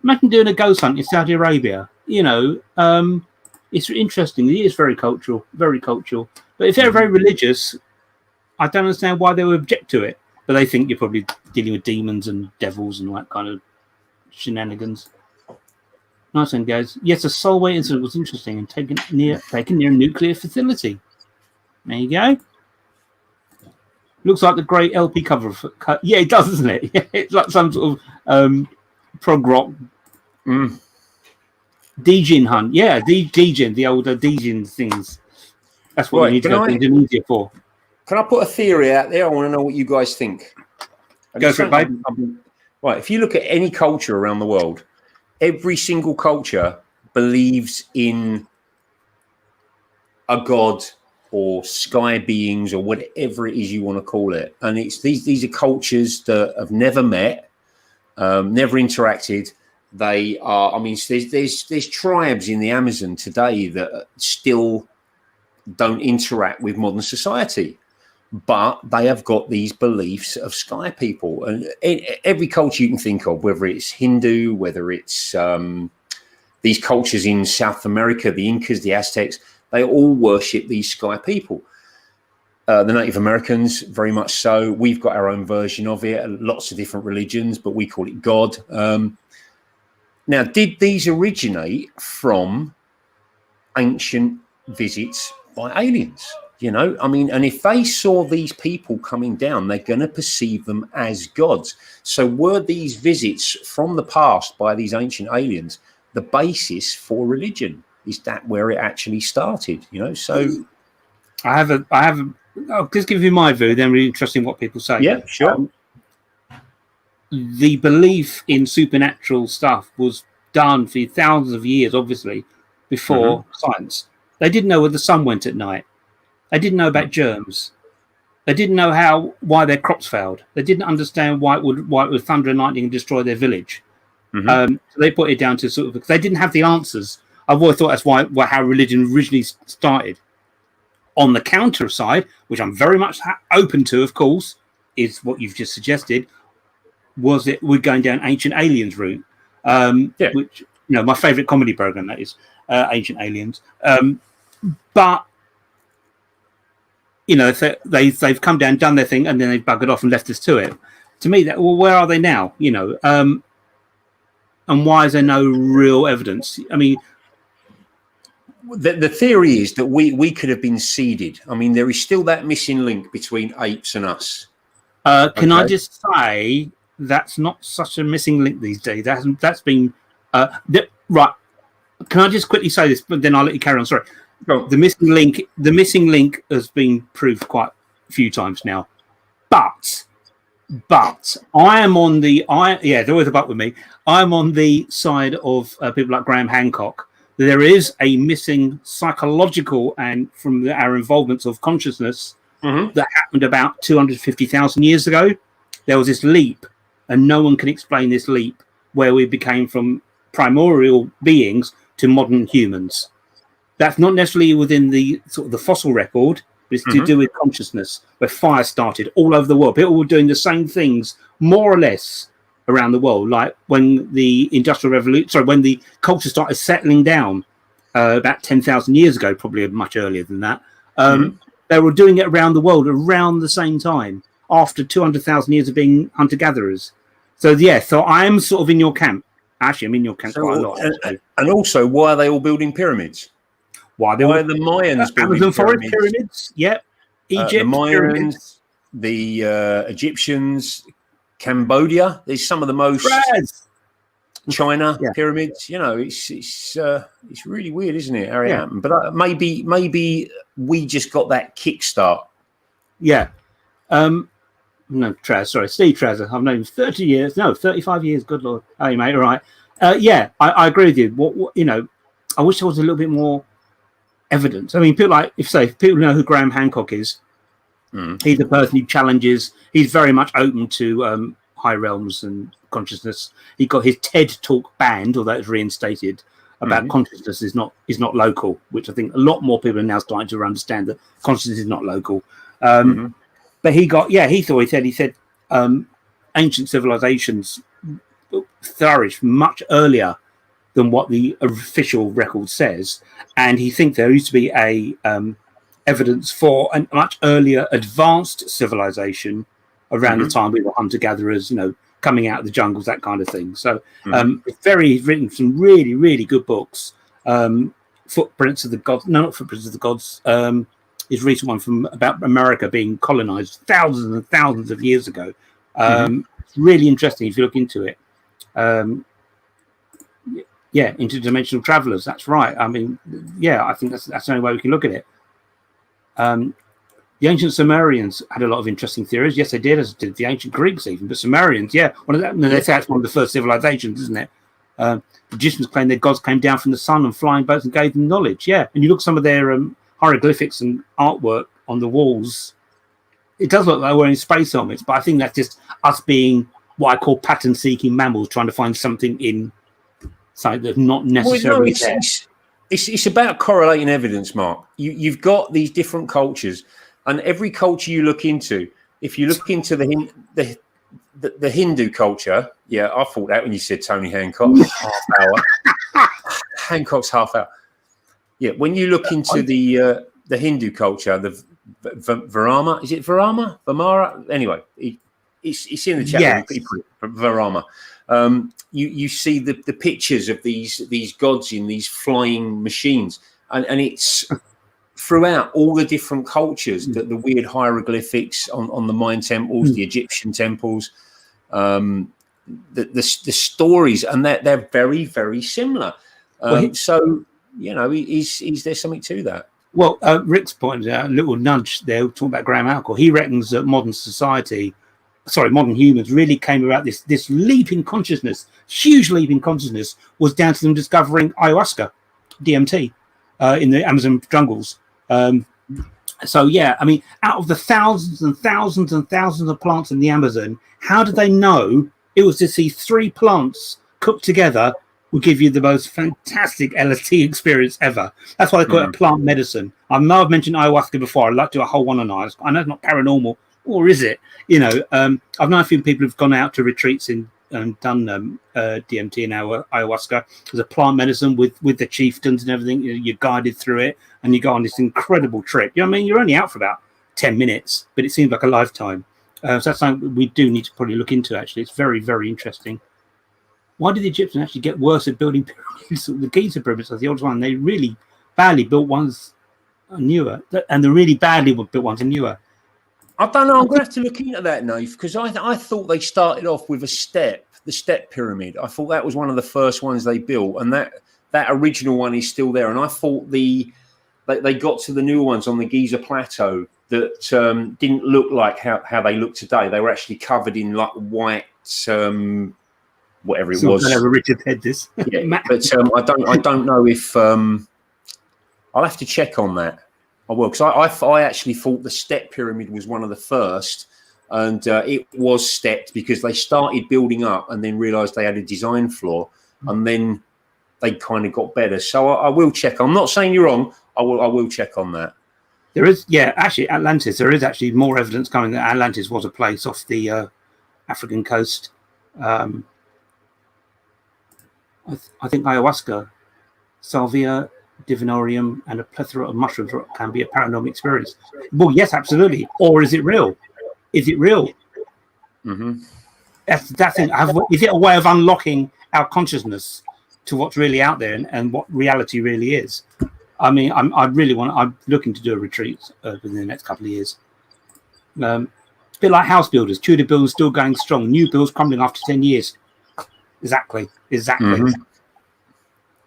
Imagine doing a ghost hunt in Saudi Arabia. You know, it's interesting. It is very cultural, very cultural. But if they're very religious, I don't understand why they would object to it. But they think you're probably dealing with demons and devils and all that kind of shenanigans. Nice one, guys. Yes, the Solway incident was interesting and taken near a nuclear facility. There you go. Looks like the great LP cover. Yeah, it does, doesn't it? Yeah, it's like some sort of prog rock. Djinn hunt. Yeah, Djinn, the older Djinn things. That's what we need to go to Indonesia for. Can I put a theory out there? I want to know what you guys think. Go for it, babe. Right, if you look at any culture around the world, every single culture believes in a god or sky beings or whatever it is you want to call it. And it's these are cultures that have never met, never interacted. They are, I mean, there's tribes in the Amazon today that still don't interact with modern society, but they have got these beliefs of sky people. And every culture you can think of, whether it's Hindu, whether it's these cultures in South America, the Incas, the Aztecs, they all worship these sky people. The Native Americans, very much so. We've got our own version of it, lots of different religions, but we call it God. Now, did these originate from ancient visits by aliens? You know, I mean, and if they saw these people coming down, they're going to perceive them as gods. So were these visits from the past by these ancient aliens the basis for religion? Is that where it actually started? You know, so I'll just give you my view, then really interesting what people say. Yeah, sure. The belief in supernatural stuff was done for thousands of years, obviously, before science. They didn't know where the sun went at night. They didn't know about germs. They didn't know why their crops failed. They didn't understand why it would thunder and lightning and destroy their village. So they put it down to sort of, because they didn't have the answers. I've always thought that's how religion originally started. On the counter side, which I'm very much open to, of course, is what you've just suggested. Was it we're going down Ancient Aliens route? Which, you know, my favorite comedy program, that is Ancient Aliens. But you know, they've come down, done their thing, and then they've buggered off and left us to it. To me, where are they now? You know, and why is there no real evidence? I mean, the theory is that we could have been seeded. I mean, there is still that missing link between apes and us. Can I just say that's not such a missing link these days? That's been right. Can I just quickly say this, but then I'll let you carry on. Sorry. The missing link has been proved quite a few times now. But I am on the there's always a but with me. I'm on the side of people like Graham Hancock. There is a missing psychological and from our involvements of consciousness that happened about 250,000 years ago. There was this leap, and no one can explain this leap where we became from primordial beings to modern humans. That's not necessarily within the sort of the fossil record, but it's to do with consciousness, where fire started all over the world. People were doing the same things, more or less, around the world. Like when the Industrial Revolution, when the culture started settling down about 10,000 years ago, probably much earlier than that. They were doing it around the world around the same time, after 200,000 years of being hunter-gatherers. So I am sort of in your camp. Actually, I'm in your camp quite a lot. And also, why are they all building pyramids? Why are the Mayans building pyramids? Yep. Egypt, the Mayans, the Egyptians, Cambodia. There's some of the most China pyramids. You know, it's really weird, isn't it? How it happened? But maybe we just got that kickstart. Yeah. No, Traz. Sorry, Steve Trazzer. I've known him 30 years. No, 35 years. Good Lord. Hey, mate. All right. I agree with you. What you know, I wish there was a little bit more evidence. I mean, people know who Graham Hancock is. He's the person who challenges. He's very much open to high realms and consciousness. He got his TED Talk banned, although it's reinstated, about consciousness is not local, which I think a lot more people are now starting to understand that consciousness is not local. But he said ancient civilizations flourished much earlier than what the official record says, and he thinks there used to be a evidence for a much earlier advanced civilization around the time we were hunter-gatherers, you know, coming out of the jungles, that kind of thing. So he's written some really, really good books. Footprints of the Gods, no, not Footprints of the Gods, his recent one from about America being colonized thousands and thousands of years ago. It's really interesting if you look into it. Interdimensional travelers, that's right. I mean, I think that's the only way we can look at it. The ancient Sumerians had a lot of interesting theories. Yes, they did, as did the ancient Greeks even. But Sumerians, they say that's one of the first civilizations, isn't it? The Egyptians claim their gods came down from the sun on flying boats and gave them knowledge. Yeah, and you look at some of their hieroglyphics and artwork on the walls, it does look like they're wearing space helmets, but I think that's just us being what I call pattern-seeking mammals, trying to find something in something that's not necessarily there. It's about correlating evidence, Mark. You've got these different cultures, and every culture you look into, if you look into the Hindu culture, I thought that when you said Tony Hancock, half hour. Hancock's half hour. Yeah, when you look into the Hindu culture, the Varama, is it Varama? Vamara? Anyway, it's in the chat. Yes. Varama. You see the pictures of these gods in these flying machines, and it's throughout all the different cultures, the weird hieroglyphics on the Mayan temples, the Egyptian temples, the stories, and they're very, very similar. So, you know, is there something to that? Well, Rick's pointed out a little nudge there, talking about Graham Hancock. He reckons that modern humans really came about this leap in consciousness, huge leap in consciousness, was down to them discovering ayahuasca, DMT, in the Amazon jungles. I mean, out of the thousands and thousands and thousands of plants in the Amazon, how did they know it was just these three plants cooked together will give you the most fantastic LSD experience ever? That's why they call it plant medicine. I know I've mentioned ayahuasca before. I'd like to do a whole one on ayahuasca. I know it's not paranormal, or is it? You know, I've known a few people who've gone out to retreats and done DMT and ayahuasca as a plant medicine with the chieftains and everything. You're guided through it, and you go on this incredible trip. You know what I mean? You're only out for about 10 minutes, but it seems like a lifetime. So that's something we do need to probably look into, actually. It's very, very interesting. Why did the Egyptians actually get worse at building pyramids? The Giza pyramids are the oldest one. They really badly built ones are newer, and the really badly built ones are newer. I don't know. I'm going to have to look into that, Nave, because I thought they started off with the step pyramid. I thought that was one of the first ones they built, and that original one is still there. And I thought they got to the new ones on the Giza Plateau that didn't look like how they look today. They were actually covered in like white, whatever it was. Richard said this. Yeah, but I don't know if I'll have to check on that. I will, because I actually thought the step pyramid was one of the first, and it was stepped because they started building up and then realised they had a design flaw, and then they kind of got better. So I will check. I'm not saying you're wrong. I will check on that. There is, actually, Atlantis. There is actually more evidence coming that Atlantis was a place off the African coast. I think ayahuasca, salvia, divinorium, and a plethora of mushrooms can be a paranormal experience. Well, yes, absolutely. Or is it real? Is it real? Mm-hmm. That's it. Is it a way of unlocking our consciousness to what's really out there and what reality really is? I mean, I'm looking to do a retreat within the next couple of years. It's a bit like house builders. Tudor buildings still going strong. New builds crumbling after 10 years. Exactly. Mm-hmm.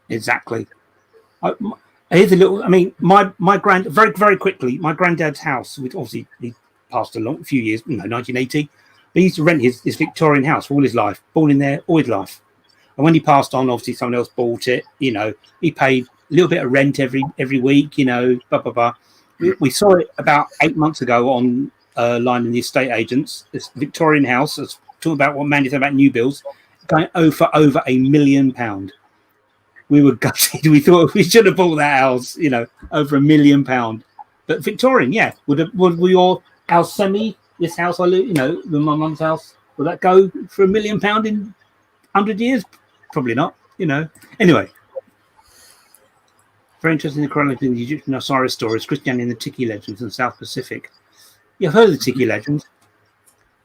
Exactly. Here's a little. I mean, my very very quickly. My granddad's house, which obviously he passed a few years, 1980. But he used to rent his Victorian house for all his life. Born in there all his life. And when he passed on, obviously someone else bought it. He paid a little bit of rent every week. Blah blah blah. We saw it about 8 months ago on line in the estate agents. This Victorian house. It's talking about what Mandy said about new builds, going for over £1 million. We were gutted. We thought we should have bought that house, over £1 million. But Victorian, yeah. Would our semi, this house I live, my mum's house, will that go for £1 million in 100 years? Probably not, Anyway, very interesting in the chronicling the Egyptian Osiris stories, Christianity and the Tiki legends in the South Pacific. You've heard of the Tiki legends?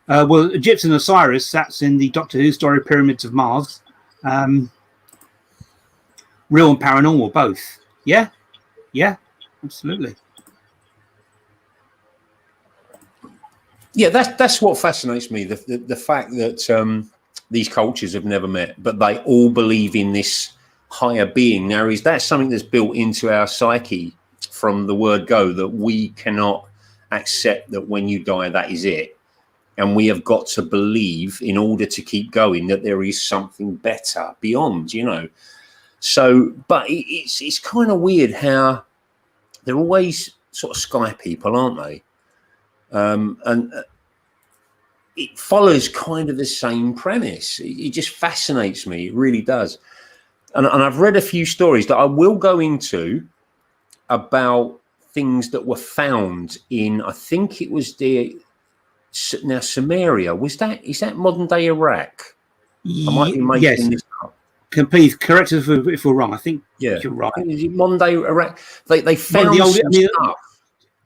Well, Egyptian Osiris, that's in the Doctor Who story Pyramids of Mars. Real and paranormal, both. Yeah, absolutely. Yeah, that's what fascinates me. The fact that these cultures have never met, but they all believe in this higher being. Now, is that something that's built into our psyche from the word go, that we cannot accept that when you die, that is it? And we have got to believe in order to keep going that there is something better beyond, So, but it's kind of weird how they're always sort of sky people, aren't they? And it follows kind of the same premise. It just fascinates me. It really does. And I've read a few stories that I will go into about things that were found in, I think it was Samaria. Is that modern day Iraq? I might be making this up. Please correct us if we're wrong. I think you're right. Is it modern day Iraq? They found some stuff.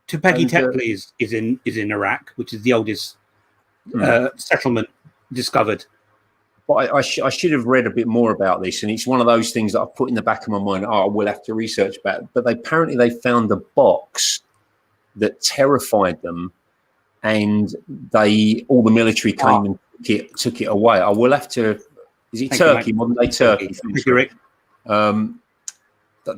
Topeki Tepe is in Iraq, which is the oldest settlement discovered. But I should have read a bit more about this, and it's one of those things that I've put in the back of my mind. I will have to research about it. But apparently they found a box that terrified them, and all the military came and took it away. I will have to. Is it Turkey? Modern day Turkey.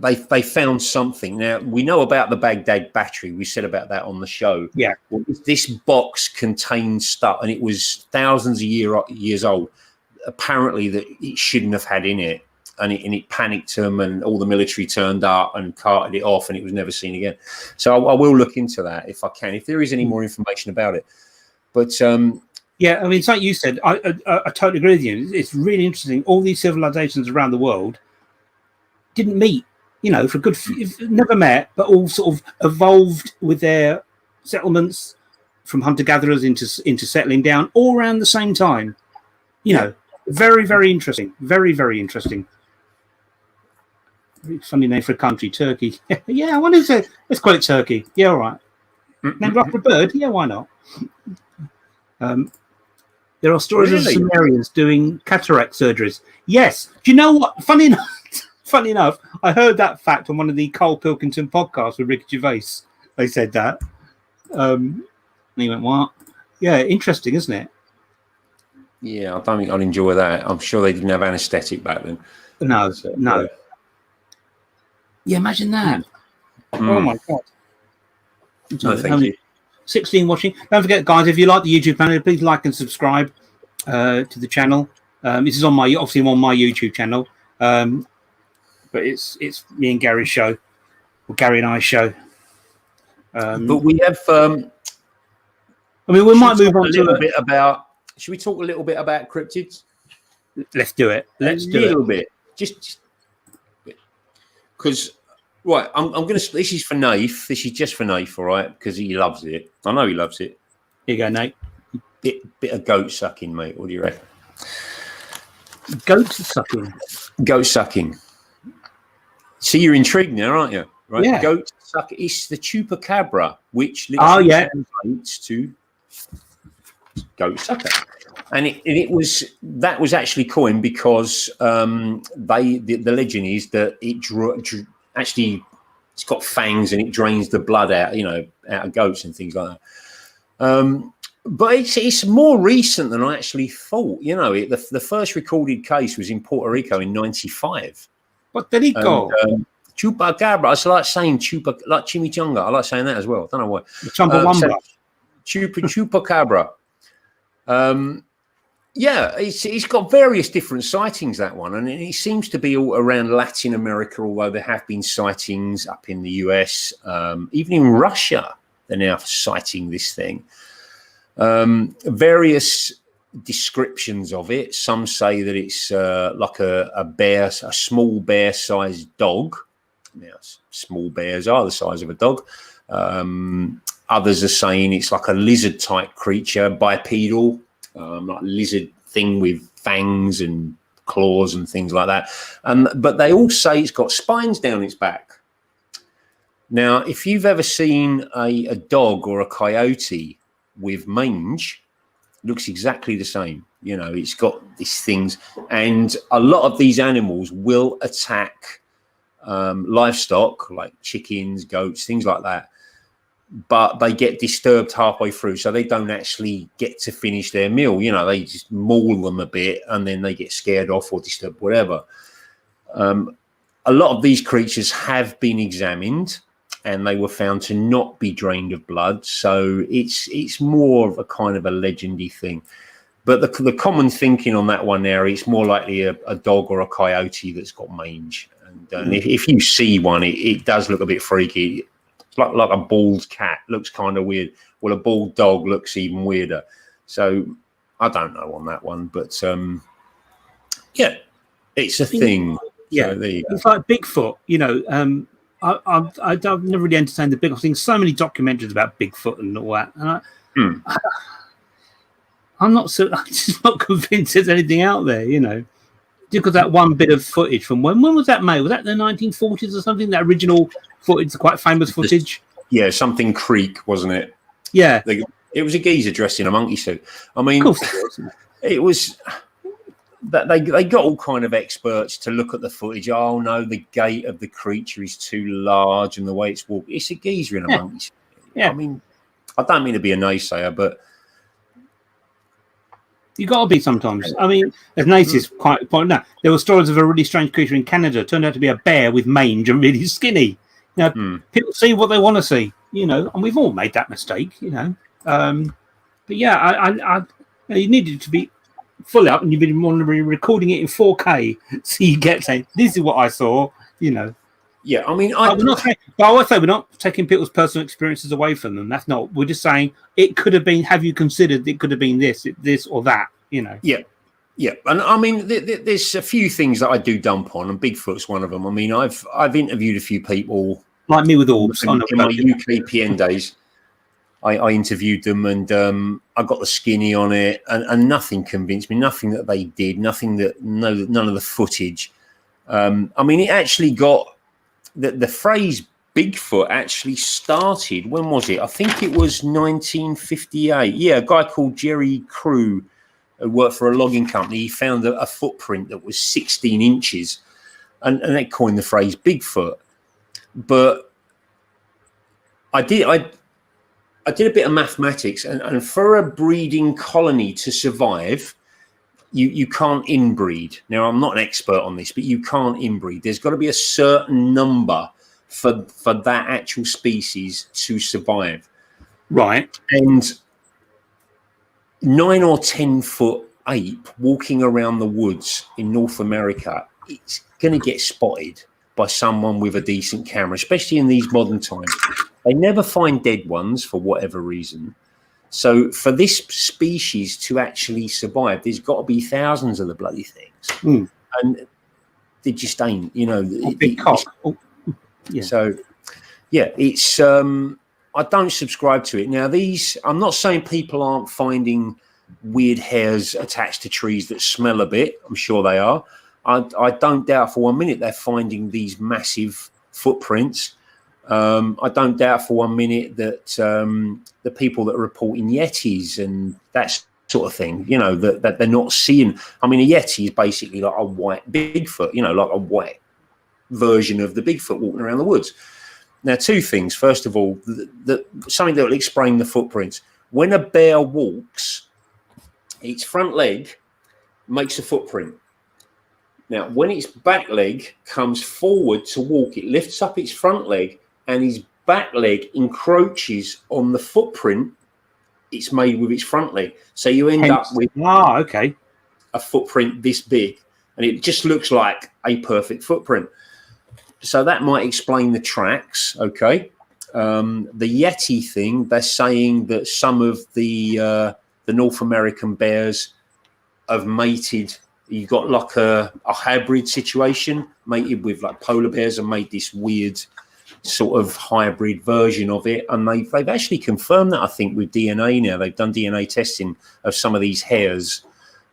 They found something. Now we know about the Baghdad battery. We said about that on the show. Yeah. Well, this box contained stuff, and it was thousands of years old. Apparently, that it shouldn't have had in it, and it panicked them, and all the military turned up and carted it off, and it was never seen again. So I will look into that if I can, if there is any more information about it. But yeah, I mean, it's like you said. I totally agree with you. It's really interesting. All these civilizations around the world didn't meet, for good, never met, but all sort of evolved with their settlements from hunter-gatherers into settling down all around the same time. Very, very interesting. Very, very interesting. Funny name for a country, Turkey. Yeah, I wonder if let's call it Turkey. Yeah, all right. Named after a bird. Yeah, why not? There are stories of Sumerians doing cataract surgeries. Yes. Do you know what? Funny enough, I heard that fact on one of the Carl Pilkington podcasts with Ricky Gervais. They said that. And he went, what? Yeah, interesting, isn't it? Yeah, I don't think I'd enjoy that. I'm sure they didn't have anaesthetic back then. No, no. Yeah, imagine that. Oh my God. No, thank you. 16 watching. Don't forget, guys, if you like the YouTube channel, please like and subscribe to the channel. This is on my YouTube channel, but it's me and Gary's show, or Gary and I's show. But we have. I mean, we might move on a little bit about. Should we talk a little bit about cryptids? Let's do it. Let's do it. A little bit, just because. Right, I'm going to. This is for Nath. This is just for Nath, all right? Because he loves it. I know he loves it. Here you go, Nate. Bit of goat sucking, mate. What do you reckon? Goat sucking. Goat sucking. See, you're intrigued now, aren't you? Right. Yeah. Goat sucking. It's the chupacabra, which translates to goat sucker. And it was actually coined because the legend is that it actually it's got fangs and it drains the blood out, out of goats and things like that. But it's more recent than I actually thought. The first recorded case was in Puerto Rico in '95. Puerto Rico. Chupacabra. I like saying like chimichanga. I like saying that as well. I don't know why. Chumbawamba. Chupacabra. Yeah, it's got various different sightings, that one, and it seems to be all around Latin America, although there have been sightings up in the US, even in Russia, they're now sighting this thing. Various descriptions of it. Some say that it's like a small bear-sized dog. Now, small bears are the size of a dog. Others are saying it's like a lizard-type creature, bipedal, like lizard thing with fangs and claws and things like that. But they all say it's got spines down its back. Now, if you've ever seen a dog or a coyote with mange, it looks exactly the same. It's got these things, and a lot of these animals will attack livestock like chickens, goats, things like that. But they get disturbed halfway through, so they don't actually get to finish their meal. They just maul them a bit, and then they get scared off or disturbed, whatever. A lot of these creatures have been examined, and they were found to not be drained of blood. So it's more of a kind of a legendy thing. But the common thinking on that one there, it's more likely a dog or a coyote that's got mange. And if you see one, it does look a bit freaky. Like a bald cat, looks kind of weird. Well, a bald dog looks even weirder. So I don't know on that one, but yeah, it's a thing. Yeah, so there you go. It's like Bigfoot. I've never really entertained the Bigfoot. I've seen so many documentaries about Bigfoot and all that, and I'm just not convinced there's anything out there. Because that one bit of footage from when was that made? Was that the 1940s or something? That original footage, the quite famous footage. Yeah, something Creek, wasn't it? Yeah, it was a geezer dressed in a monkey suit. I mean, it was that they got all kind of experts to look at the footage. Oh no, the gait of the creature is too large, and the way it's walking. It's a geezer in a monkey suit. Yeah, I mean, I don't mean to be a naysayer, but. You got to be sometimes. I mean, as Nate is quite pointing out, there were stories of a really strange creature in Canada. Turned out to be a bear with mange and really skinny. People see what they want to see, and we've all made that mistake, But yeah, I you needed to be full up, and you've been recording it in 4K, so you get saying, "This is what I saw," Yeah, I mean, I always say we're not taking people's personal experiences away from them. That's not. We're just saying it could have been. Have you considered it could have been this or that? Yeah, and I mean, there's a few things that I do dump on, and Bigfoot's one of them. I mean, I've interviewed a few people like me with orbs in my UK PN days. I interviewed them, and I got the skinny on it, and nothing convinced me. Nothing that they did. None of the footage. I mean, it actually got. The phrase Bigfoot actually started, when was it? I think it was 1958. Yeah, a guy called Jerry Crew, who worked for a logging company, he found a footprint that was 16 inches, and they coined the phrase Bigfoot. But I I did a bit of mathematics, and for a breeding colony to survive, you can't inbreed. Now, I'm not an expert on this, but you can't inbreed. There's got to be a certain number for that actual species to survive. Right. And 9 or 10 foot ape walking around the woods in North America, it's going to get spotted by someone with a decent camera, especially in these modern times. They never find dead ones for whatever reason. So for this species to actually survive, there's got to be thousands of the bloody things. And they just ain't, you know. Big cock. Yeah. So, yeah, it's... I don't subscribe to it. Now, I'm not saying people aren't finding weird hairs attached to trees that smell a bit. I'm sure they are. I don't doubt for 1 minute they're finding these massive footprints. I don't doubt for 1 minute that the people that are reporting Yetis and that sort of thing, you know, that they're not seeing. I mean, a Yeti is basically like a white Bigfoot, you know, like a white version of the Bigfoot walking around the woods. Now, two things. First of all, something that will explain the footprints. When a bear walks, its front leg makes a footprint. Now, when its back leg comes forward to walk, it lifts up its front leg and his back leg encroaches on the footprint it's made with its front leg. So you end up with a footprint this big, and it just looks like a perfect footprint. So that might explain the tracks, okay? The Yeti thing, they're saying that some of the North American bears have mated. You've got like a hybrid situation, mated with like polar bears, and made this weird sort of hybrid version of it. And they've actually confirmed that, I think, with DNA now. They've done DNA testing of some of these hairs,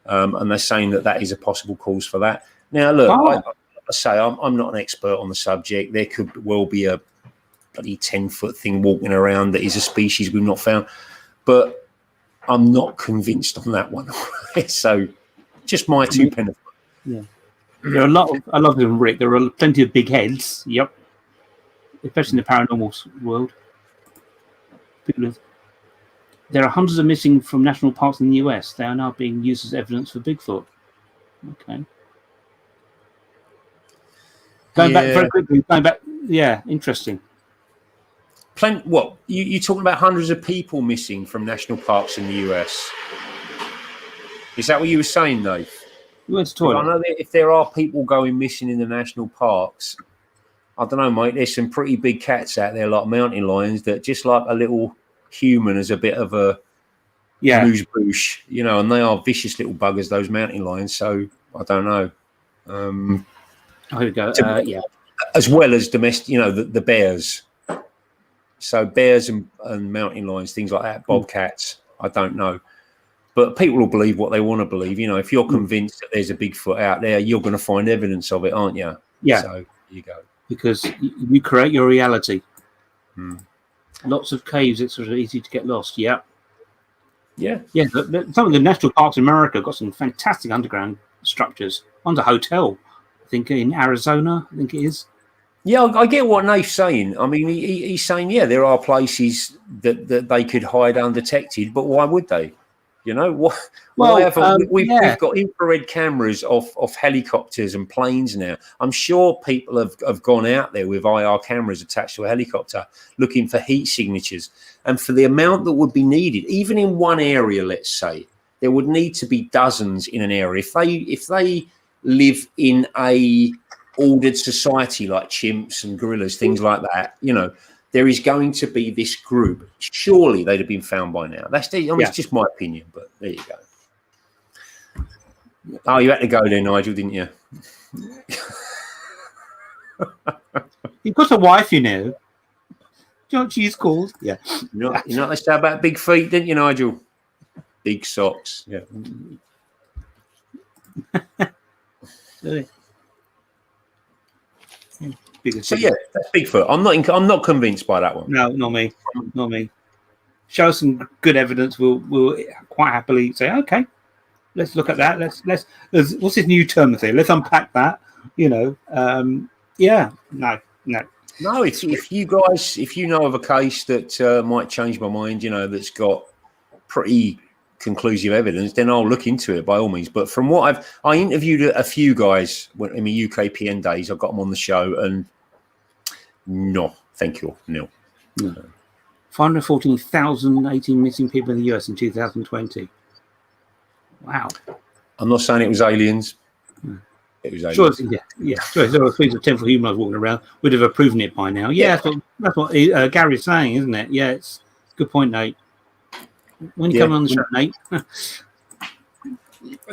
and they're saying that is a possible cause for that. Now, look, I say I'm not an expert on the subject. There could well be a bloody 10-foot thing walking around that is a species we've not found, but I'm not convinced on that one. So, just my 2 pence. Yeah, there are a lot of them, Rick. There are plenty of big heads. Yep, especially in the paranormal world. There are hundreds of missing from national parks in the US. They are now being used as evidence for Bigfoot. Okay. Going back very quickly. Yeah, interesting. What you talking about? Hundreds of people missing from national parks in the US. Is that what you were saying, Dave? You went to toilet. I know that if there are people going missing in the national parks, I don't know, mate. There's some pretty big cats out there, like mountain lions, that just like a little human as a bit of a moose boosh, you know, and they are vicious little buggers, those mountain lions. So I don't know. Here we go. As well as domestic, you know, the bears. So bears and mountain lions, things like that, bobcats. I don't know. But people will believe what they want to believe. You know, if you're convinced that there's a Bigfoot out there, you're going to find evidence of it, aren't you? Yeah. So here you go. Because you create your reality. Lots of caves, it's sort of easy to get lost. Yeah. Yeah. Yeah. Some of the national parks in America got some fantastic underground structures. One's a hotel, I think, in Arizona, I think it is. Yeah, I get what Nate's saying. I mean, he's saying, yeah, there are places that they could hide undetected, but why would they? You know, we've got infrared cameras off helicopters and planes now. I'm sure people have gone out there with IR cameras attached to a helicopter looking for heat signatures. And for the amount that would be needed, even in one area, let's say, there would need to be dozens in an area. If they live in a ordered society like chimps and gorillas, things like that, you know, there is going to be this group. Surely they'd have been found by now. It's just my opinion, but there you go. Oh, you had to go there, Nigel, didn't you? You've got a wife, you know. Do you know what she's called? Yeah. You know they say about big feet, didn't you, Nigel? Big socks. Yeah. So yeah, that's Bigfoot. I'm not convinced by that one. No, not me. Show us some good evidence. We'll quite happily say, okay, let's look at that. Let's what's this new term thing? Let's unpack that. You know, no. No, if you guys, if you know of a case that might change my mind, that's got pretty conclusive evidence, then I'll look into it by all means. But from what I interviewed a few guys in my UK PN days. I got them on the show, and no, thank you, no. 514,018 missing people in the US in 2020. Wow. I'm not saying it was aliens. It was aliens. Sure, yeah. Sure, there were things of temporal humanoids walking around. Would have proven it by now. Yeah, that's what Gary's saying, isn't it? Yeah, it's a good point, Nate. When you come on the show, Nate.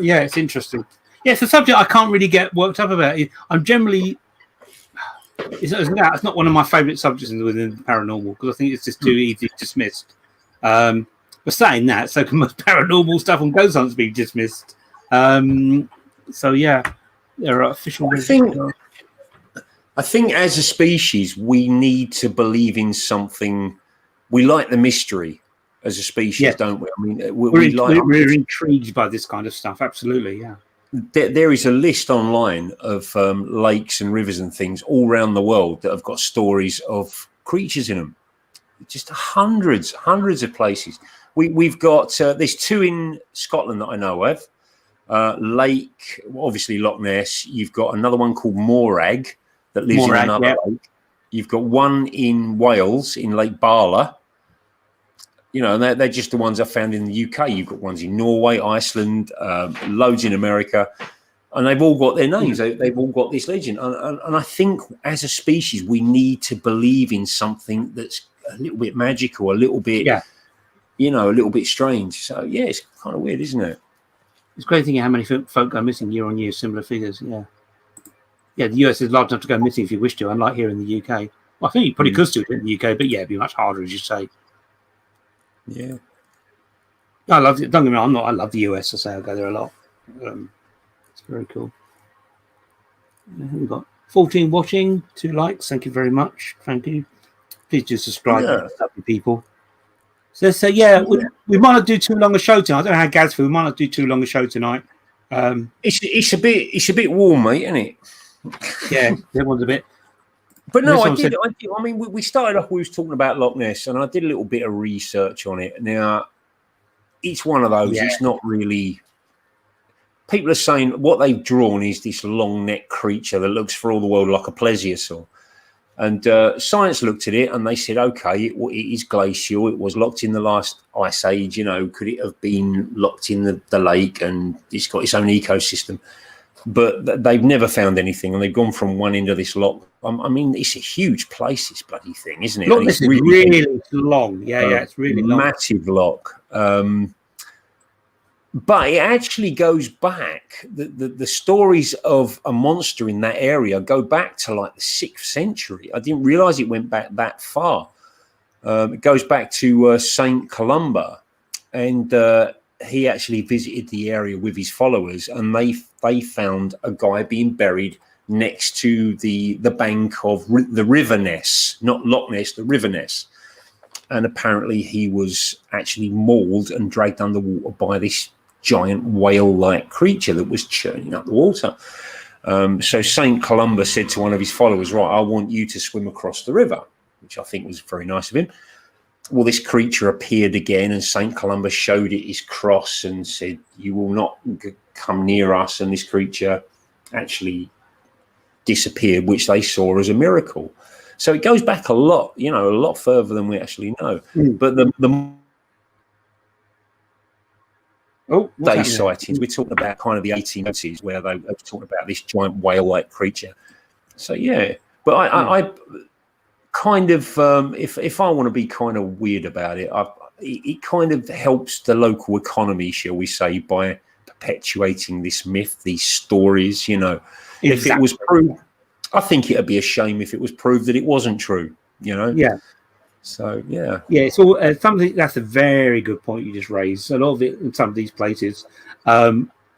Yeah, it's interesting. Yeah, it's a subject I can't really get worked up about. I'm generally... It's not one of my favourite subjects within paranormal, because I think it's just too easily dismissed. But saying that, so can most paranormal stuff on ghost hunts be dismissed. So yeah, there are official. I think as a species, we need to believe in something. We like the mystery as a species, don't we? I mean, we're intrigued by this kind of stuff. Absolutely, yeah. There is a list online of lakes and rivers and things all around the world that have got stories of creatures in them. Just hundreds of places. We've got there's two in Scotland that I know of. Lake, obviously Loch Ness. You've got another one called Morag that lives in another lake. You've got one in Wales in Lake Barla. And they're just the ones I found in the UK. You've got ones in Norway, Iceland, loads in America, and they've all got their names. They've all got this legend. And I think as a species, we need to believe in something that's a little bit magical, a little bit, a little bit strange. So, yeah, it's kind of weird, isn't it? It's great thinking how many folk go missing year on year, similar figures, yeah. Yeah, the US is large enough to go missing if you wish to, unlike here in the UK. Well, I think you probably could still do it in the UK, but yeah, it'd be much harder, as you say. Yeah, I love it. Don't get me wrong, I love the US. I say I go there a lot. It's very cool. We've got 14 watching, 2 likes. Thank you very much. Thank you. Please do subscribe, people. So we might not do too long a show tonight. I don't know how Gaz feels. We might not do too long a show tonight. It's a bit warm, mate, isn't it? Yeah, everyone's a bit. But no, I did. I mean, we started off. We was talking about Loch Ness, and I did a little bit of research on it. Now, it's one of those. Yeah. It's not really. People are saying what they've drawn is this long neck creature that looks for all the world like a plesiosaur. And science looked at it and they said, okay, it is glacial. It was locked in the last ice age. Could it have been locked in the lake, and it's got its own ecosystem? But they've never found anything, and they've gone from one end of this lock. I mean, it's a huge place, this bloody thing, isn't it? Look, it's really long. Yeah, it's really long. Massive lock. But it actually goes back. The stories of a monster in that area go back to like the 6th century. I didn't realise it went back that far. It goes back to Saint Columba, and he actually visited the area with his followers, and they found a guy being buried next to the bank of the River Ness, not Loch Ness, the River Ness. And apparently he was actually mauled and dragged underwater by this giant whale-like creature that was churning up the water. So Saint Columba said to one of his followers, right, I want you to swim across the river, which I think was very nice of him. Well, this creature appeared again, and St. Columba showed it his cross and said, you will not come near us. And this creature actually disappeared, which they saw as a miracle. So it goes back a lot, a lot further than we actually know. But the day sightings, we're talking about kind of the 1890s, where they were talking about this giant whale-like creature. So, yeah. But I kind of, if I want to be kind of weird about it, it kind of helps the local economy, shall we say, by perpetuating this myth, these stories. Exactly. If it was proved, I think it'd be a shame if it was proved that it wasn't true. Yeah. So yeah. It's all something. That's a very good point you just raised. A lot of it in some of these places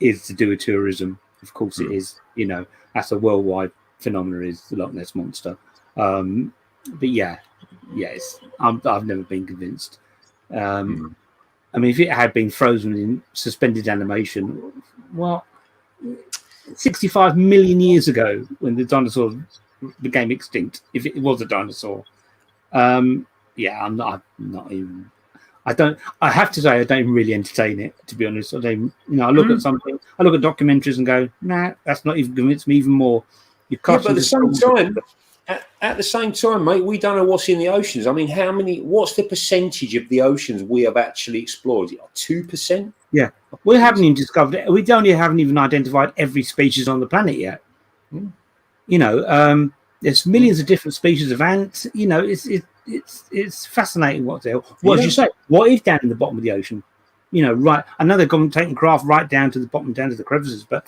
is to do with tourism. Of course, it is. That's a worldwide phenomenon. Is the Loch Ness monster. But I've never been convinced. I mean, if it had been frozen in suspended animation, 65 million years ago, when the dinosaurs became extinct if it was a dinosaur. Yeah, I'm not even. I have to say, I don't really entertain it, to be honest. I don't, I look at something, I look at documentaries and go, nah, that's not even convinced me even more. Yeah, but at the same time, at the same time, mate, we don't know what's in the oceans. I mean, what's the percentage of the oceans we have actually explored? 2%? Yeah, we haven't even discovered it. We haven't even identified every species on the planet yet. There's millions of different species of ants. It's fascinating what's there. What did you say? What is down in the bottom of the ocean? Right. I know they've gone taking craft right down to the bottom, down to the crevices, but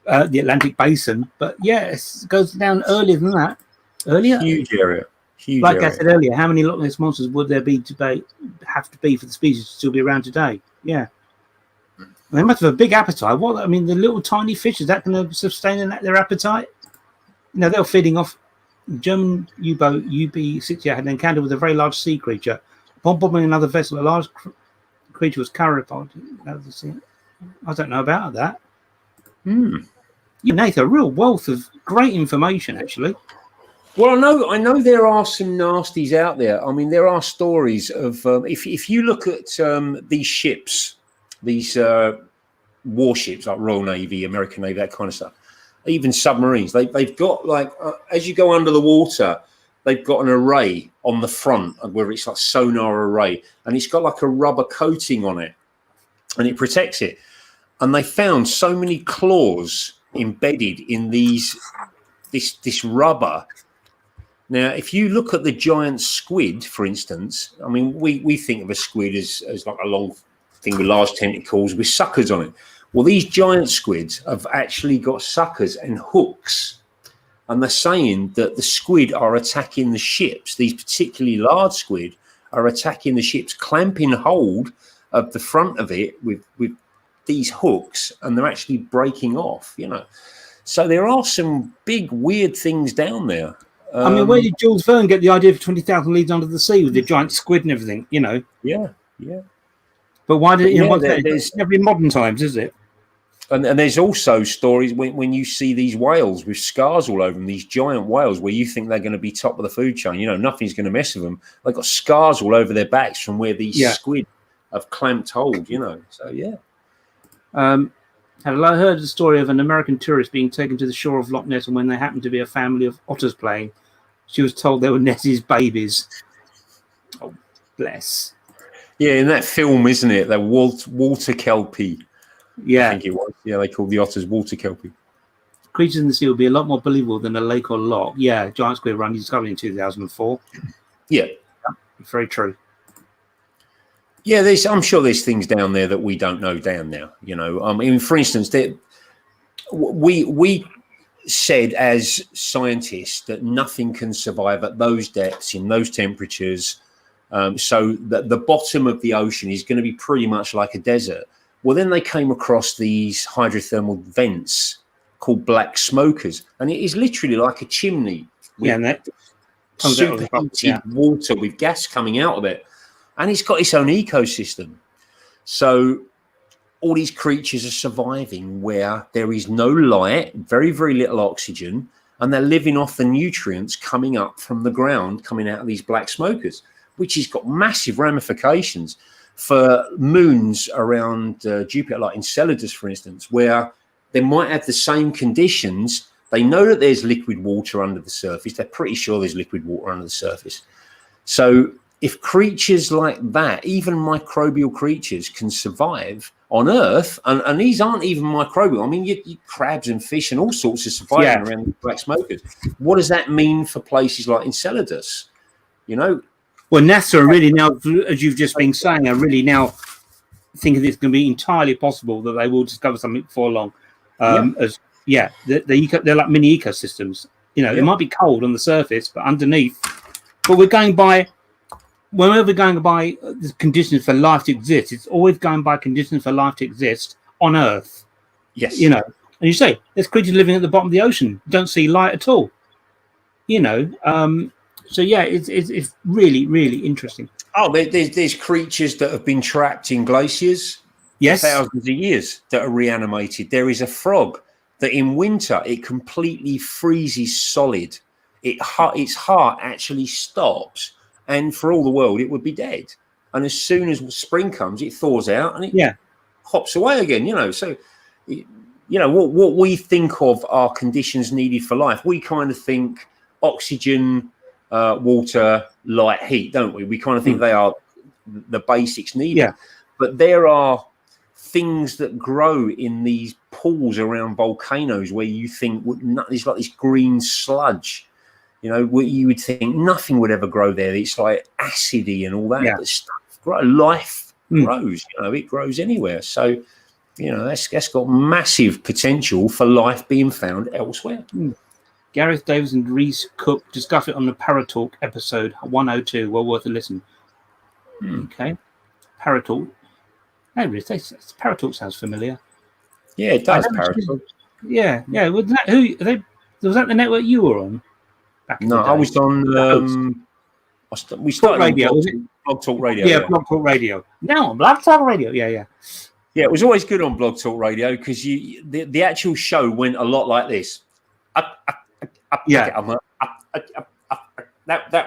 the Atlantic Basin. But it goes down earlier than that. Earlier, huge area. I said earlier, how many Loch Ness monsters would there have to be for the species to still be around today? Yeah. They must have a big appetite. The little tiny fish, is that going to sustain their appetite? They're feeding off. German U-boat UB-60 had an encounter with a very large sea creature. Upon bombing another vessel, a large creature was carried. I don't know about that. Nathan, a real wealth of great information, actually. Well, I know there are some nasties out there. I mean, there are stories of if you look at these ships, these warships like Royal Navy, American Navy, that kind of stuff. Even submarines, they've got as you go under the water, they've got an array on the front, where it's like sonar array, and it's got like a rubber coating on it, and it protects it. And they found so many claws embedded in this rubber. Now, if you look at the giant squid, for instance, I mean, we think of a squid as like a long thing with large tentacles with suckers on it. Well, these giant squids have actually got suckers and hooks, and they're saying that the squid are attacking the ships. These particularly large squid are attacking the ships, clamping hold of the front of it with these hooks, and they're actually breaking off, So there are some big, weird things down there. Where did Jules Verne get the idea for 20,000 Leagues Under the Sea with the giant squid and everything, Yeah. But why did it's never in modern times, is it? And there's also stories when you see these whales with scars all over them, these giant whales where you think they're going to be top of the food chain, nothing's going to mess with them. They've got scars all over their backs from where these squid have clamped hold, So, yeah. Have I heard the story of an American tourist being taken to the shore of Loch Ness, and when there happened to be a family of otters playing, she was told they were Ness's babies. Oh, bless. Yeah, in that film, isn't it? That water kelpie. Yeah. I think it was. Yeah, they called the otters water kelpie. Creatures in the sea will be a lot more believable than a lake or loch. Yeah, giant squid run discovered in 2004. Yeah. Very true. Yeah, I'm sure there's things down there that we don't know down there. For instance, we said as scientists that nothing can survive at those depths in those temperatures, so that the bottom of the ocean is going to be pretty much like a desert. Well, then they came across these hydrothermal vents called black smokers, and it is literally like a chimney with superheated water with gas coming out of it. And it's got its own ecosystem. So all these creatures are surviving where there is no light, very, very little oxygen, and they're living off the nutrients coming up from the ground, coming out of these black smokers, which has got massive ramifications for moons around Jupiter, like Enceladus, for instance, where they might have the same conditions. They know that there's liquid water under the surface. They're pretty sure there's liquid water under the surface. So if creatures like that, even microbial creatures, can survive on Earth, and these aren't even microbial. I mean, you crabs and fish and all sorts of surviving around the black smokers. What does that mean for places like Enceladus? Well, NASA are really now, as you've just been saying, are really now thinking it's going to be entirely possible that they will discover something before long. They're like mini ecosystems. It might be cold on the surface, but underneath. But we're going by. Whenever we're going by the conditions for life to exist, it's always going by conditions for life to exist on Earth. Yes. And you say there's creatures living at the bottom of the ocean, don't see light at all. So yeah, it's really, really interesting. Oh, there's creatures that have been trapped in glaciers for thousands of years that are reanimated. There is a frog that in winter it completely freezes solid its heart actually stops, and for all the world, it would be dead. And as soon as spring comes, it thaws out and it hops away again. So what we think of are conditions needed for life. We kind of think oxygen, water, light, heat, don't we? We kind of think they are the basics needed. But there are things that grow in these pools around volcanoes where you think it's like this green sludge. Where you would think nothing would ever grow there. It's like acidy and all that. But stuff, life grows. It grows anywhere. So, that's got massive potential for life being found elsewhere. Gareth Davis and Reese Cook discuss it on the Paratalk episode 102. Well worth a listen. Okay, Paratalk. Oh, really? Paratalk sounds familiar. Yeah, it does. Paratalk. Yeah. Was that the network you were on? No, I was on. We started Radio. on Blog Talk Radio. Yeah, Blog Talk Radio. No, on Blog Talk Radio. Yeah. Yeah, it was always good on Blog Talk Radio because the actual show went a lot like this. That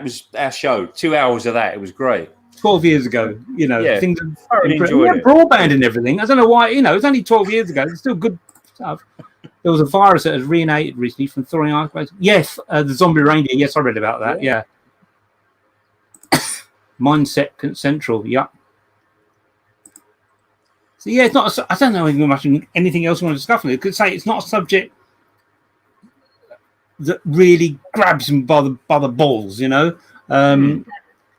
was our show. 2 hours of that. It was great. 12 years ago, things thoroughly enjoyed it. Broadband and everything. I don't know why, it's only 12 years ago. It's still good stuff. There was a virus that has reignited recently from thawing ice. Yes, the zombie reindeer. Yes, I read about that. Yeah. Mindset Central. Yeah. So yeah, it's not. I don't know anything else you want to discuss on it. Could say it's not a subject that really grabs him by the balls.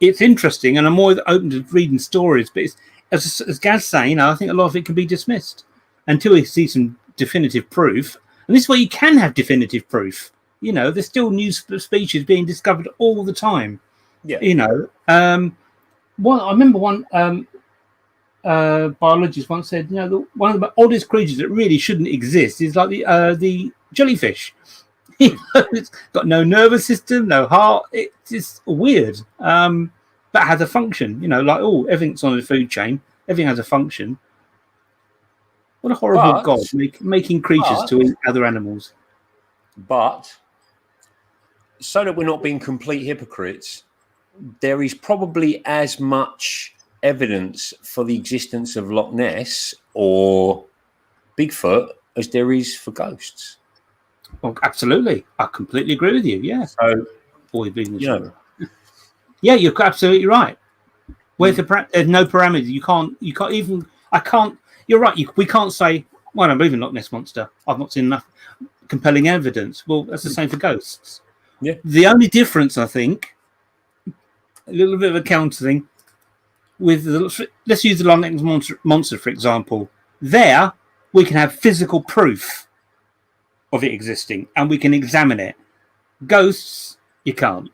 It's interesting, and I'm more open to reading stories. But it's, as Gaz saying, I think a lot of it can be dismissed until we see some definitive proof. And this is where you can have definitive proof. There's still new species being discovered all the time. Yeah. I remember one biologist once said, one of the oddest creatures that really shouldn't exist is like the jellyfish. It's got no nervous system, no heart. It's just weird, but has a function. Everything's on the food chain. Everything has a function. What a horrible God making creatures to eat other animals. But so that we're not being complete hypocrites, there is probably as much evidence for the existence of Loch Ness or Bigfoot as there is for ghosts. Well, absolutely. I completely agree with you. Yeah. So, yeah, you're absolutely right. Where's there's no parameters. You can't even. I can't. You're right. We can't say, well, I believe in Loch Ness Monster. I've not seen enough compelling evidence. Well, that's the same for ghosts. Yeah. The only difference, I think, a little bit of a counter thing, let's use the Loch Ness Monster, for example. There, we can have physical proof of it existing, and we can examine it. Ghosts, you can't.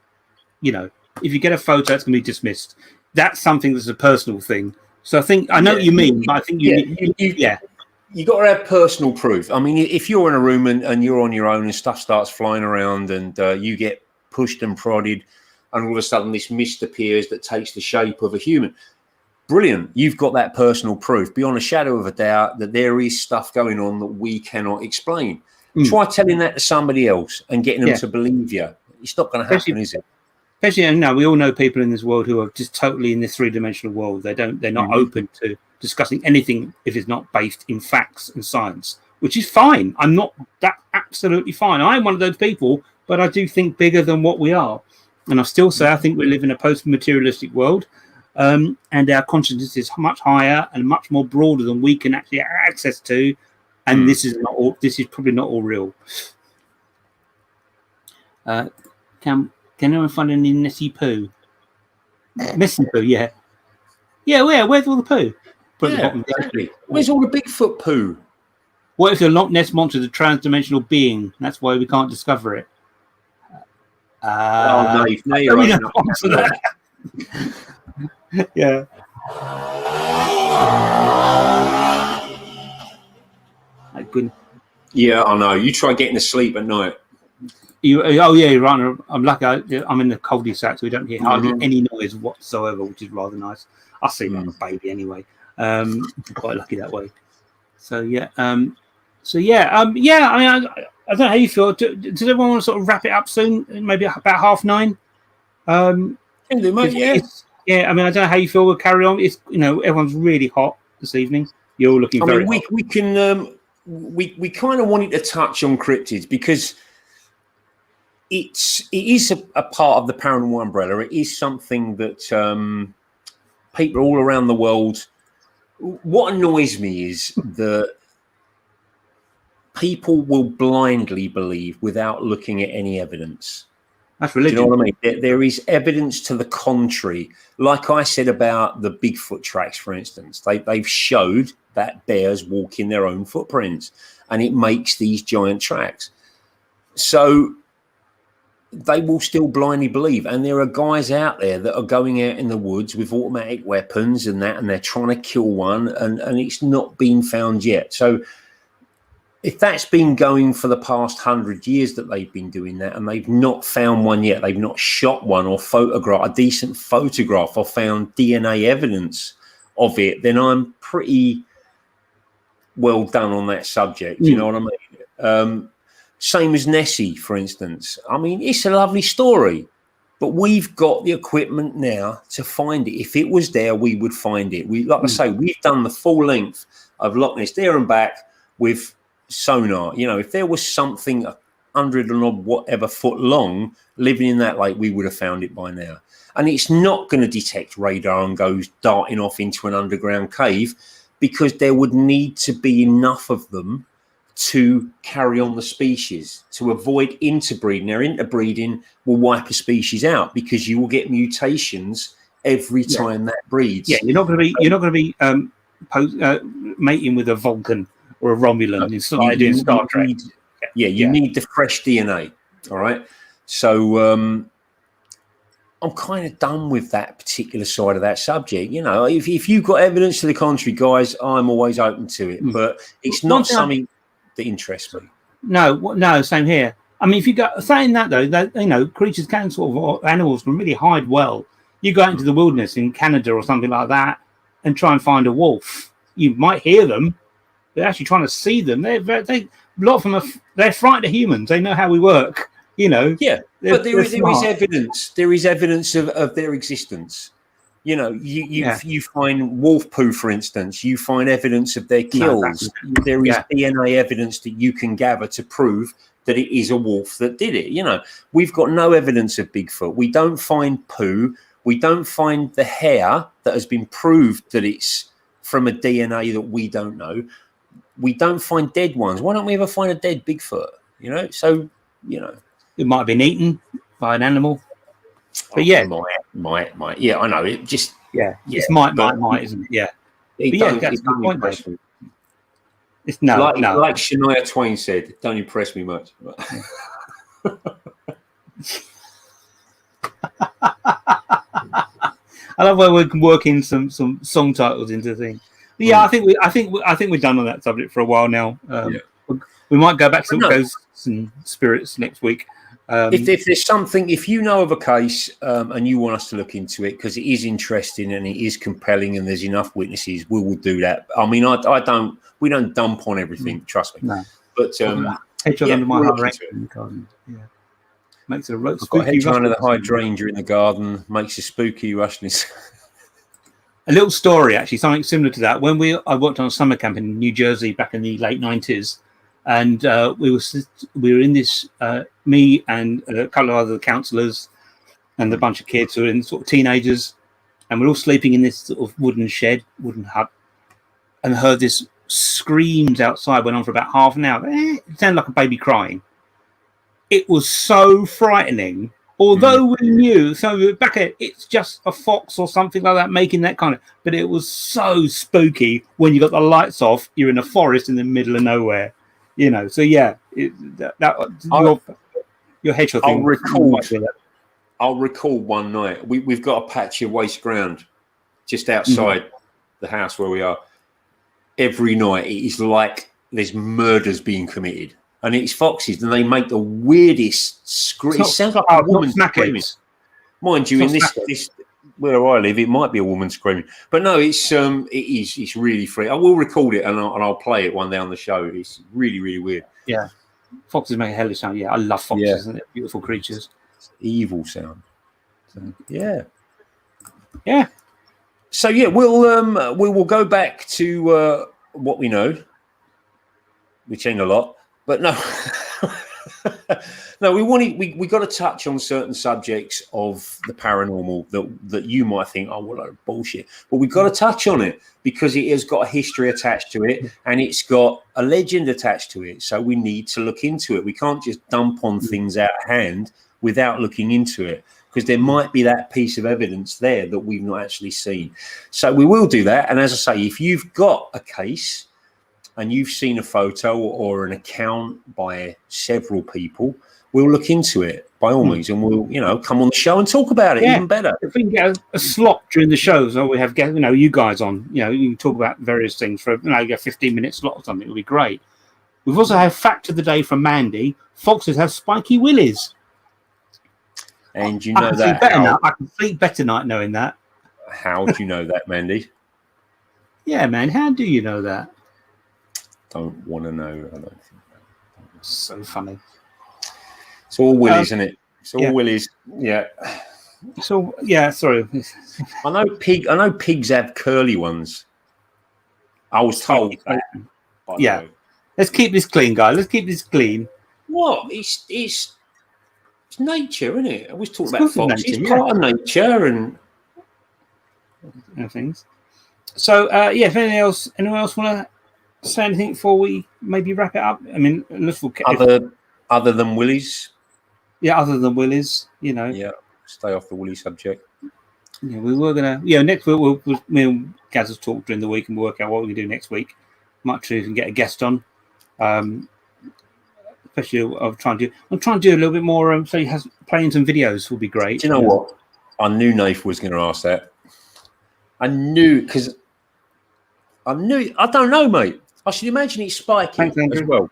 If you get a photo, it's going to be dismissed. That's something that's a personal thing. So I know what you mean, but I think you got to have personal proof. I mean, if you're in a room and you're on your own and stuff starts flying around and you get pushed and prodded and all of a sudden this mist appears that takes the shape of a human, brilliant. You've got that personal proof beyond a shadow of a doubt that there is stuff going on that we cannot explain. Try telling that to somebody else and getting them to believe you. It's not going to happen, is it? Especially now, we all know people in this world who are just totally in this three-dimensional world. They're not open to discussing anything if it's not based in facts and science, which is fine. I'm not that absolutely fine. I'm one of those people, but I do think bigger than what we are. And I still say I think we live in a post-materialistic world, and our consciousness is much higher and much more broader than we can actually have access to. And this is probably not all real. Can anyone find any Nessie poo? Nessie poo, yeah. Yeah, where's all the poo? Exactly. Where's all the Bigfoot poo? What if the Loch Ness Monster is a trans-dimensional being? That's why we can't discover it. No, you're right. Yeah. Yeah, I know. You try getting to sleep at night. You're right. I'm lucky. I'm in the cul-de-sac, so we don't hear hardly any noise whatsoever, which is rather nice. I sleep like a baby anyway. I'm quite lucky that way. So yeah. So yeah. I mean, I don't know how you feel. Does everyone want to sort of wrap it up soon? Maybe about 9:30. Can do, mate, yeah. Yeah. I mean, I don't know how you feel. We'll carry on. It's everyone's really hot this evening. You're all looking very hot. We can we kind of wanted to touch on cryptids because it is a part of the paranormal umbrella. It is something that people all around the world. What annoys me is that people will blindly believe without looking at any evidence. That's religion. Do you know what I mean? There is evidence to the contrary. Like I said about the Bigfoot tracks, for instance, they've showed that bears walk in their own footprints, and it makes these giant tracks. So they will still blindly believe. And there are guys out there that are going out in the woods with automatic weapons and they're trying to kill one, and it's not been found yet. So if that's been going for the past 100 years that they've been doing that and they've not found one yet, they've not shot one or photographed a decent photograph or found DNA evidence of it, then I'm pretty well done on that subject. You know what I mean? Same as Nessie, for instance. I mean, it's a lovely story, but we've got the equipment now to find it. If it was there, we would find it. Like I say, we've done the full length of Loch Ness there and back with sonar. You know, if there was something 100 and odd whatever foot long living in that lake, we would have found it by now. And it's not going to detect radar and goes darting off into an underground cave, because there would need to be enough of them to carry on the species, to avoid interbreeding. Now, interbreeding will wipe a species out because you will get mutations every time that breeds. Yeah, you're not going to be mating with a Vulcan or a Romulan. It's like doing Star Trek. You need the fresh DNA. All right. So I'm kind of done with that particular side of that subject. You know, if you've got evidence to the contrary, guys, I'm always open to it. But it's not something that interests me. No, same here. I mean, if you go saying that though, that creatures can sort of, animals can really hide well. You go out into the wilderness in Canada or something like that and try and find a wolf. You might hear them. They're actually trying to see them. A lot of them they're frightened of humans. They know how we work. You know. Yeah, but there is evidence. There is evidence of their existence. You know, you find wolf poo, for instance. You find evidence of their kills. There is DNA evidence that you can gather to prove that it is a wolf that did it. You know, we've got no evidence of Bigfoot. We don't find poo. We don't find the hair that has been proved that it's from a DNA that we don't know. We don't find dead ones. Why don't we ever find a dead Bigfoot? You know, so it might have been eaten by an animal. But might. Yeah, I know. It just it's might, isn't it? Yeah. That's the point. It's no. Like Shania Twain said, "Don't impress me much." I love where we can work in some song titles into things. But yeah, I think we're done on that subject for a while now. We might go back to ghosts and spirits next week. If there's something, if you know of a case and you want us to look into it because it is interesting and it is compelling and there's enough witnesses, we will do that. I mean, we don't dump on everything, trust me. No. But hedgehog under my hydrangea in the garden. Yeah, makes a hedgehog under the hydrangea in the garden makes a spooky rustling. A little story, actually, something similar to that. When I worked on a summer camp in New Jersey back in the late 90s. And we were in this, me and a couple of other counsellors and a bunch of kids who were in sort of teenagers, and we're all sleeping in this sort of wooden hut, and heard this screams outside, went on for about half an hour. It sounded like a baby crying. It was so frightening, although we knew, so back at it's just a fox or something like that making that kind of, but it was so spooky when you got the lights off, you're in a forest in the middle of nowhere. You know, so your hedgehog thing. I'll recall one night we've got a patch of waste ground just outside the house where we are. Every night it is like there's murders being committed, and it's foxes, and they make the weirdest scream. It sounds like a woman screaming. Mind you, in this where I live, it might be a woman screaming, but no, it's really free. I will record it and I'll play it one day on the show. It's really, really weird. Yeah, foxes make a hell of a sound. Yeah, I love foxes, isn't it? Beautiful creatures. It's evil sound. So, yeah. So yeah, we will go back to what we know, which ain't a lot, but no. No, we got to touch on certain subjects of the paranormal that you might think, oh, what a bullshit. But we've got to touch on it because it has got a history attached to it and it's got a legend attached to it. So we need to look into it. We can't just dump on things out of hand without looking into it, because there might be that piece of evidence there that we've not actually seen. So we will do that. And as I say, if you've got a case and you've seen a photo or an account by several people, we'll look into it by all means, and we'll, come on the show and talk about it even better. If we can get a slot during the shows, or we have you guys on, you can talk about various things for a 15-minute slot or something. It'll be great. We've also had fact of the day from Mandy. Foxes have spiky willies. And you know that I can sleep better night knowing that. How do you know that, Mandy? Yeah, man. How do you know that? Don't want to know. I don't think so funny. It's all willies, isn't it? It's all willies. Yeah. So sorry. I know pigs have curly ones. I was told that. Yeah. Let's keep this clean, guys. Let's keep this clean. What? It's nature, isn't it? I was talking about foxes. Nature, it's part of nature and things. So if anyone else want to say anything before we maybe wrap it up? I mean, other than willies. Yeah, other than willies, Yeah, stay off the willy subject. Yeah, we were gonna. Yeah, next week me and Gaz will talk during the week and work out what we can do next week. Might try and get a guest on. Especially, I'm trying to do a little bit more. So he has playing some videos will be great. Do you know what? I knew Nath was going to ask that. I knew because I don't know, mate. I should imagine it's spiky as well.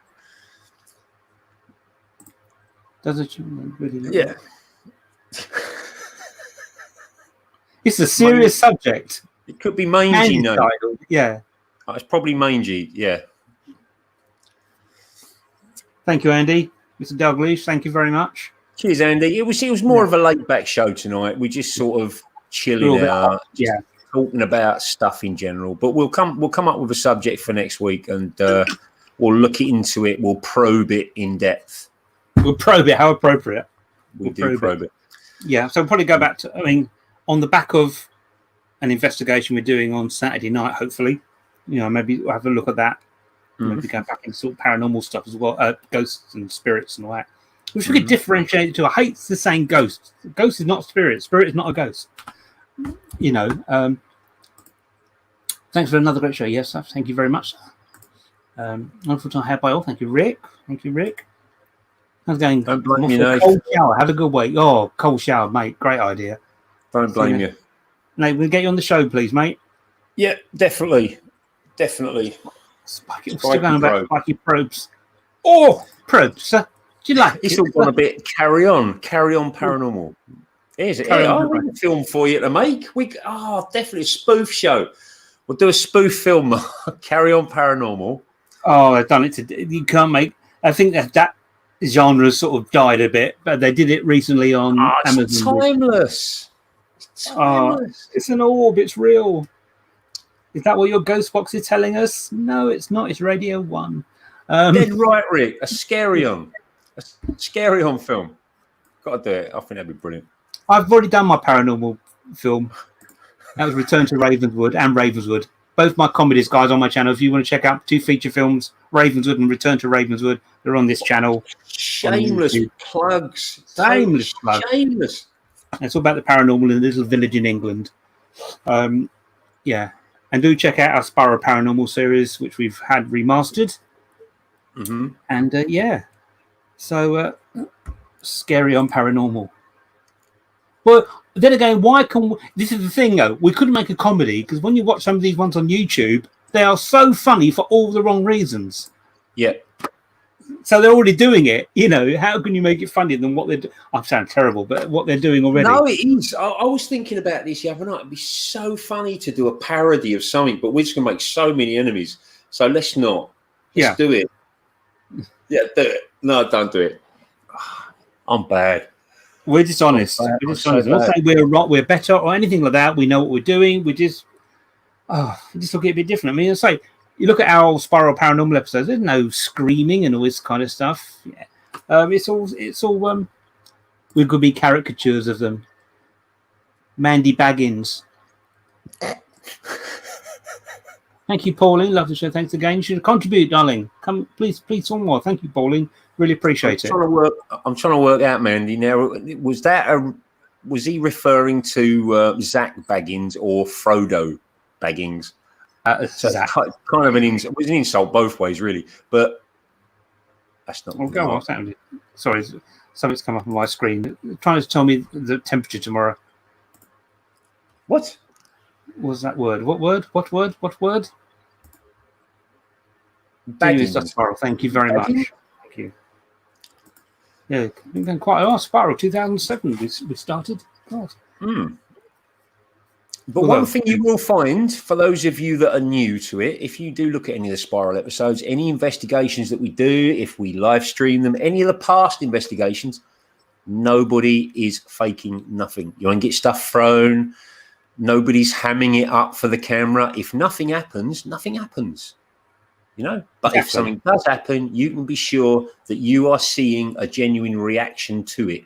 Does it really look Yeah. It's a serious subject. It could be mangy, no. Yeah. It's probably mangy, yeah. Thank you, Andy. Mr. Dalglish, thank you very much. Cheers, Andy. It was more of a laid back show tonight. We just sort of chilling out, talking about stuff in general. But we'll come up with a subject for next week and we'll look into it, we'll probe it in depth. We'll probe it. How appropriate. We'll probe it. Yeah, so we'll probably go back to, on the back of an investigation we're doing on Saturday night, hopefully, maybe we'll have a look at that. Maybe go back into sort of paranormal stuff as well, ghosts and spirits and all that. Which we could differentiate it to. I hate the saying ghost. Ghost is not spirit. Spirit is not a ghost. Thanks for another great show. Yes, thank you very much. Wonderful time had by all. Thank you, Rick. I was going. Don't blame you, cold shower. Have a good week. Oh, cold shower, mate. Great idea. Don't blame you. Nate, we'll get you on the show, please, mate. Yeah, definitely. Spiky, still going about spiky probes. Oh, probes. Do you like it's all gone a bit carry on paranormal. Is it? I'll a film for you to make. Definitely a spoof show. We'll do a spoof film. Carry on paranormal. Oh, I've done it today. You can't make. I think that genre sort of died a bit, but they did it recently on Amazon. It's timeless. It's an orb. It's real. Is that what your ghost box is telling us? No, it's not. It's Radio 1. Dead right, Rick. A scary on film. Got to do it. I think that'd be brilliant. I've already done my paranormal film. That was Return to Ravenswood and Ravenswood. Both my comedies, guys, on my channel. If you want to check out 2 feature films, Ravenswood and Return to Ravenswood, they're on this channel. Shameless plugs. Shameless plugs. Shameless. It's all about the paranormal in a little village in England. And do check out our Sparrow Paranormal series, which we've had remastered. And so scary on paranormal. Well, then again, this is the thing though, we couldn't make a comedy because when you watch some of these ones on YouTube, they are so funny for all the wrong reasons. Yeah. So they're already doing it. You know, how can you make it funnier than what they're doing? I sound terrible, but what they're doing already. No, it is. I was thinking about this the other night. It'd be so funny to do a parody of something, but we're just going to make so many enemies. So let's not. Let's do it. Yeah, do it. No, don't do it. I'm bad. We're dishonest. We're dishonest. I'm not saying we're better or anything like that. We know what we're doing. We just look at it a bit different. I mean, it's like you look at our Spiral Paranormal episodes. There's no screaming and all this kind of stuff. Yeah, it's all. We could be caricatures of them. Mandy Baggins. Thank you, Pauline. Love the show. Thanks again. You should contribute, darling. Come, please, some more. Thank you, Pauline. Really appreciate it. I'm trying to work out, Mandy. Now, was he referring to Zach Baggins or Frodo Baggins? So kind of it was an insult both ways, really. But that's not. Oh, go on. Sorry, something's come up on my screen. Trying to tell me the temperature tomorrow. What was that word? What word? What word? What word? Baggins. Thank you very much. Thank you. Yeah, we've been quite a Spiral 2007. We started. God. But one thing you will find, for those of you that are new to it, if you do look at any of the Spiral episodes, any investigations that we do, if we live stream them, any of the past investigations, nobody is faking nothing. You won't get stuff thrown. Nobody's hamming it up for the camera. If nothing happens, nothing happens. You know, but if something does happen, you can be sure that you are seeing a genuine reaction to it.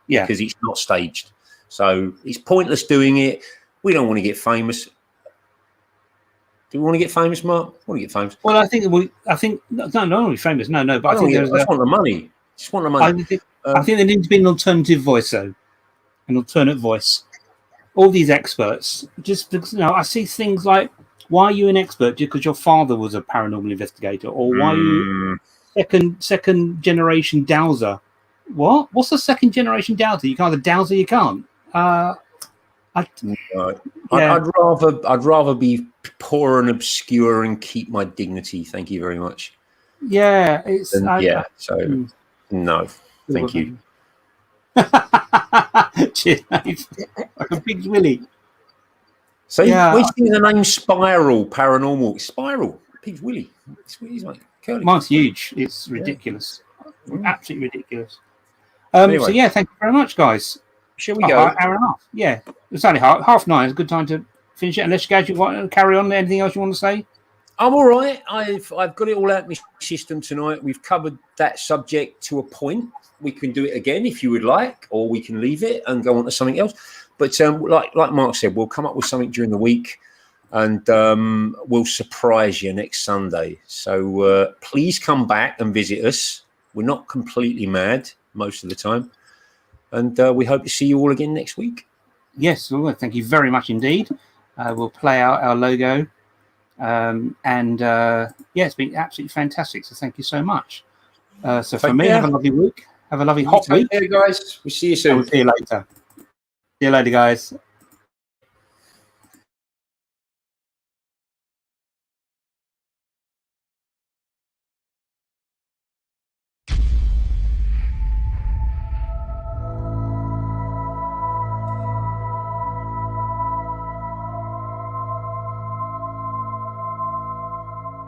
Yeah, because it's not staged. So it's pointless doing it. We don't want to get famous. Do we want to get famous, Mark? I want to get famous. Well, I think not only famous. No. But I think I just want the money. Just want the money. I think there needs to be an alternative voice, though, an alternate voice. All these experts, just because I see things like, why are you an expert just because your father was a paranormal investigator, or why are you second generation dowser? What? What's a second generation dowser? You can either dowser, you can't. I'd rather be poor and obscure and keep my dignity. Thank you very much. Yeah, no, thank you. Cheers, mate. Like a big Willie. So we see the name Spiral Paranormal. Spiral, Pig's Willie. He's like curly. Mine's huge. It's ridiculous. Absolutely ridiculous. Anyway. So thank you very much, guys. Shall we go? Hour and a half. Yeah, it's only 9:30. It's a good time to finish it. Unless you want to carry on. Anything else you want to say? I'm all right. I've got it all out of my system tonight. We've covered that subject to a point. We can do it again if you would like, or we can leave it and go on to something else. But like Mark said, we'll come up with something during the week, and we'll surprise you next Sunday. So please come back and visit us. We're not completely mad most of the time, and we hope to see you all again next week. Yes, well, thank you very much indeed. We'll play out our logo, it's been absolutely fantastic. So thank you so much. So for me, have a lovely week. Have a lovely hot week. Take care, guys. We'll see you soon. We'll see you later. See you later, guys.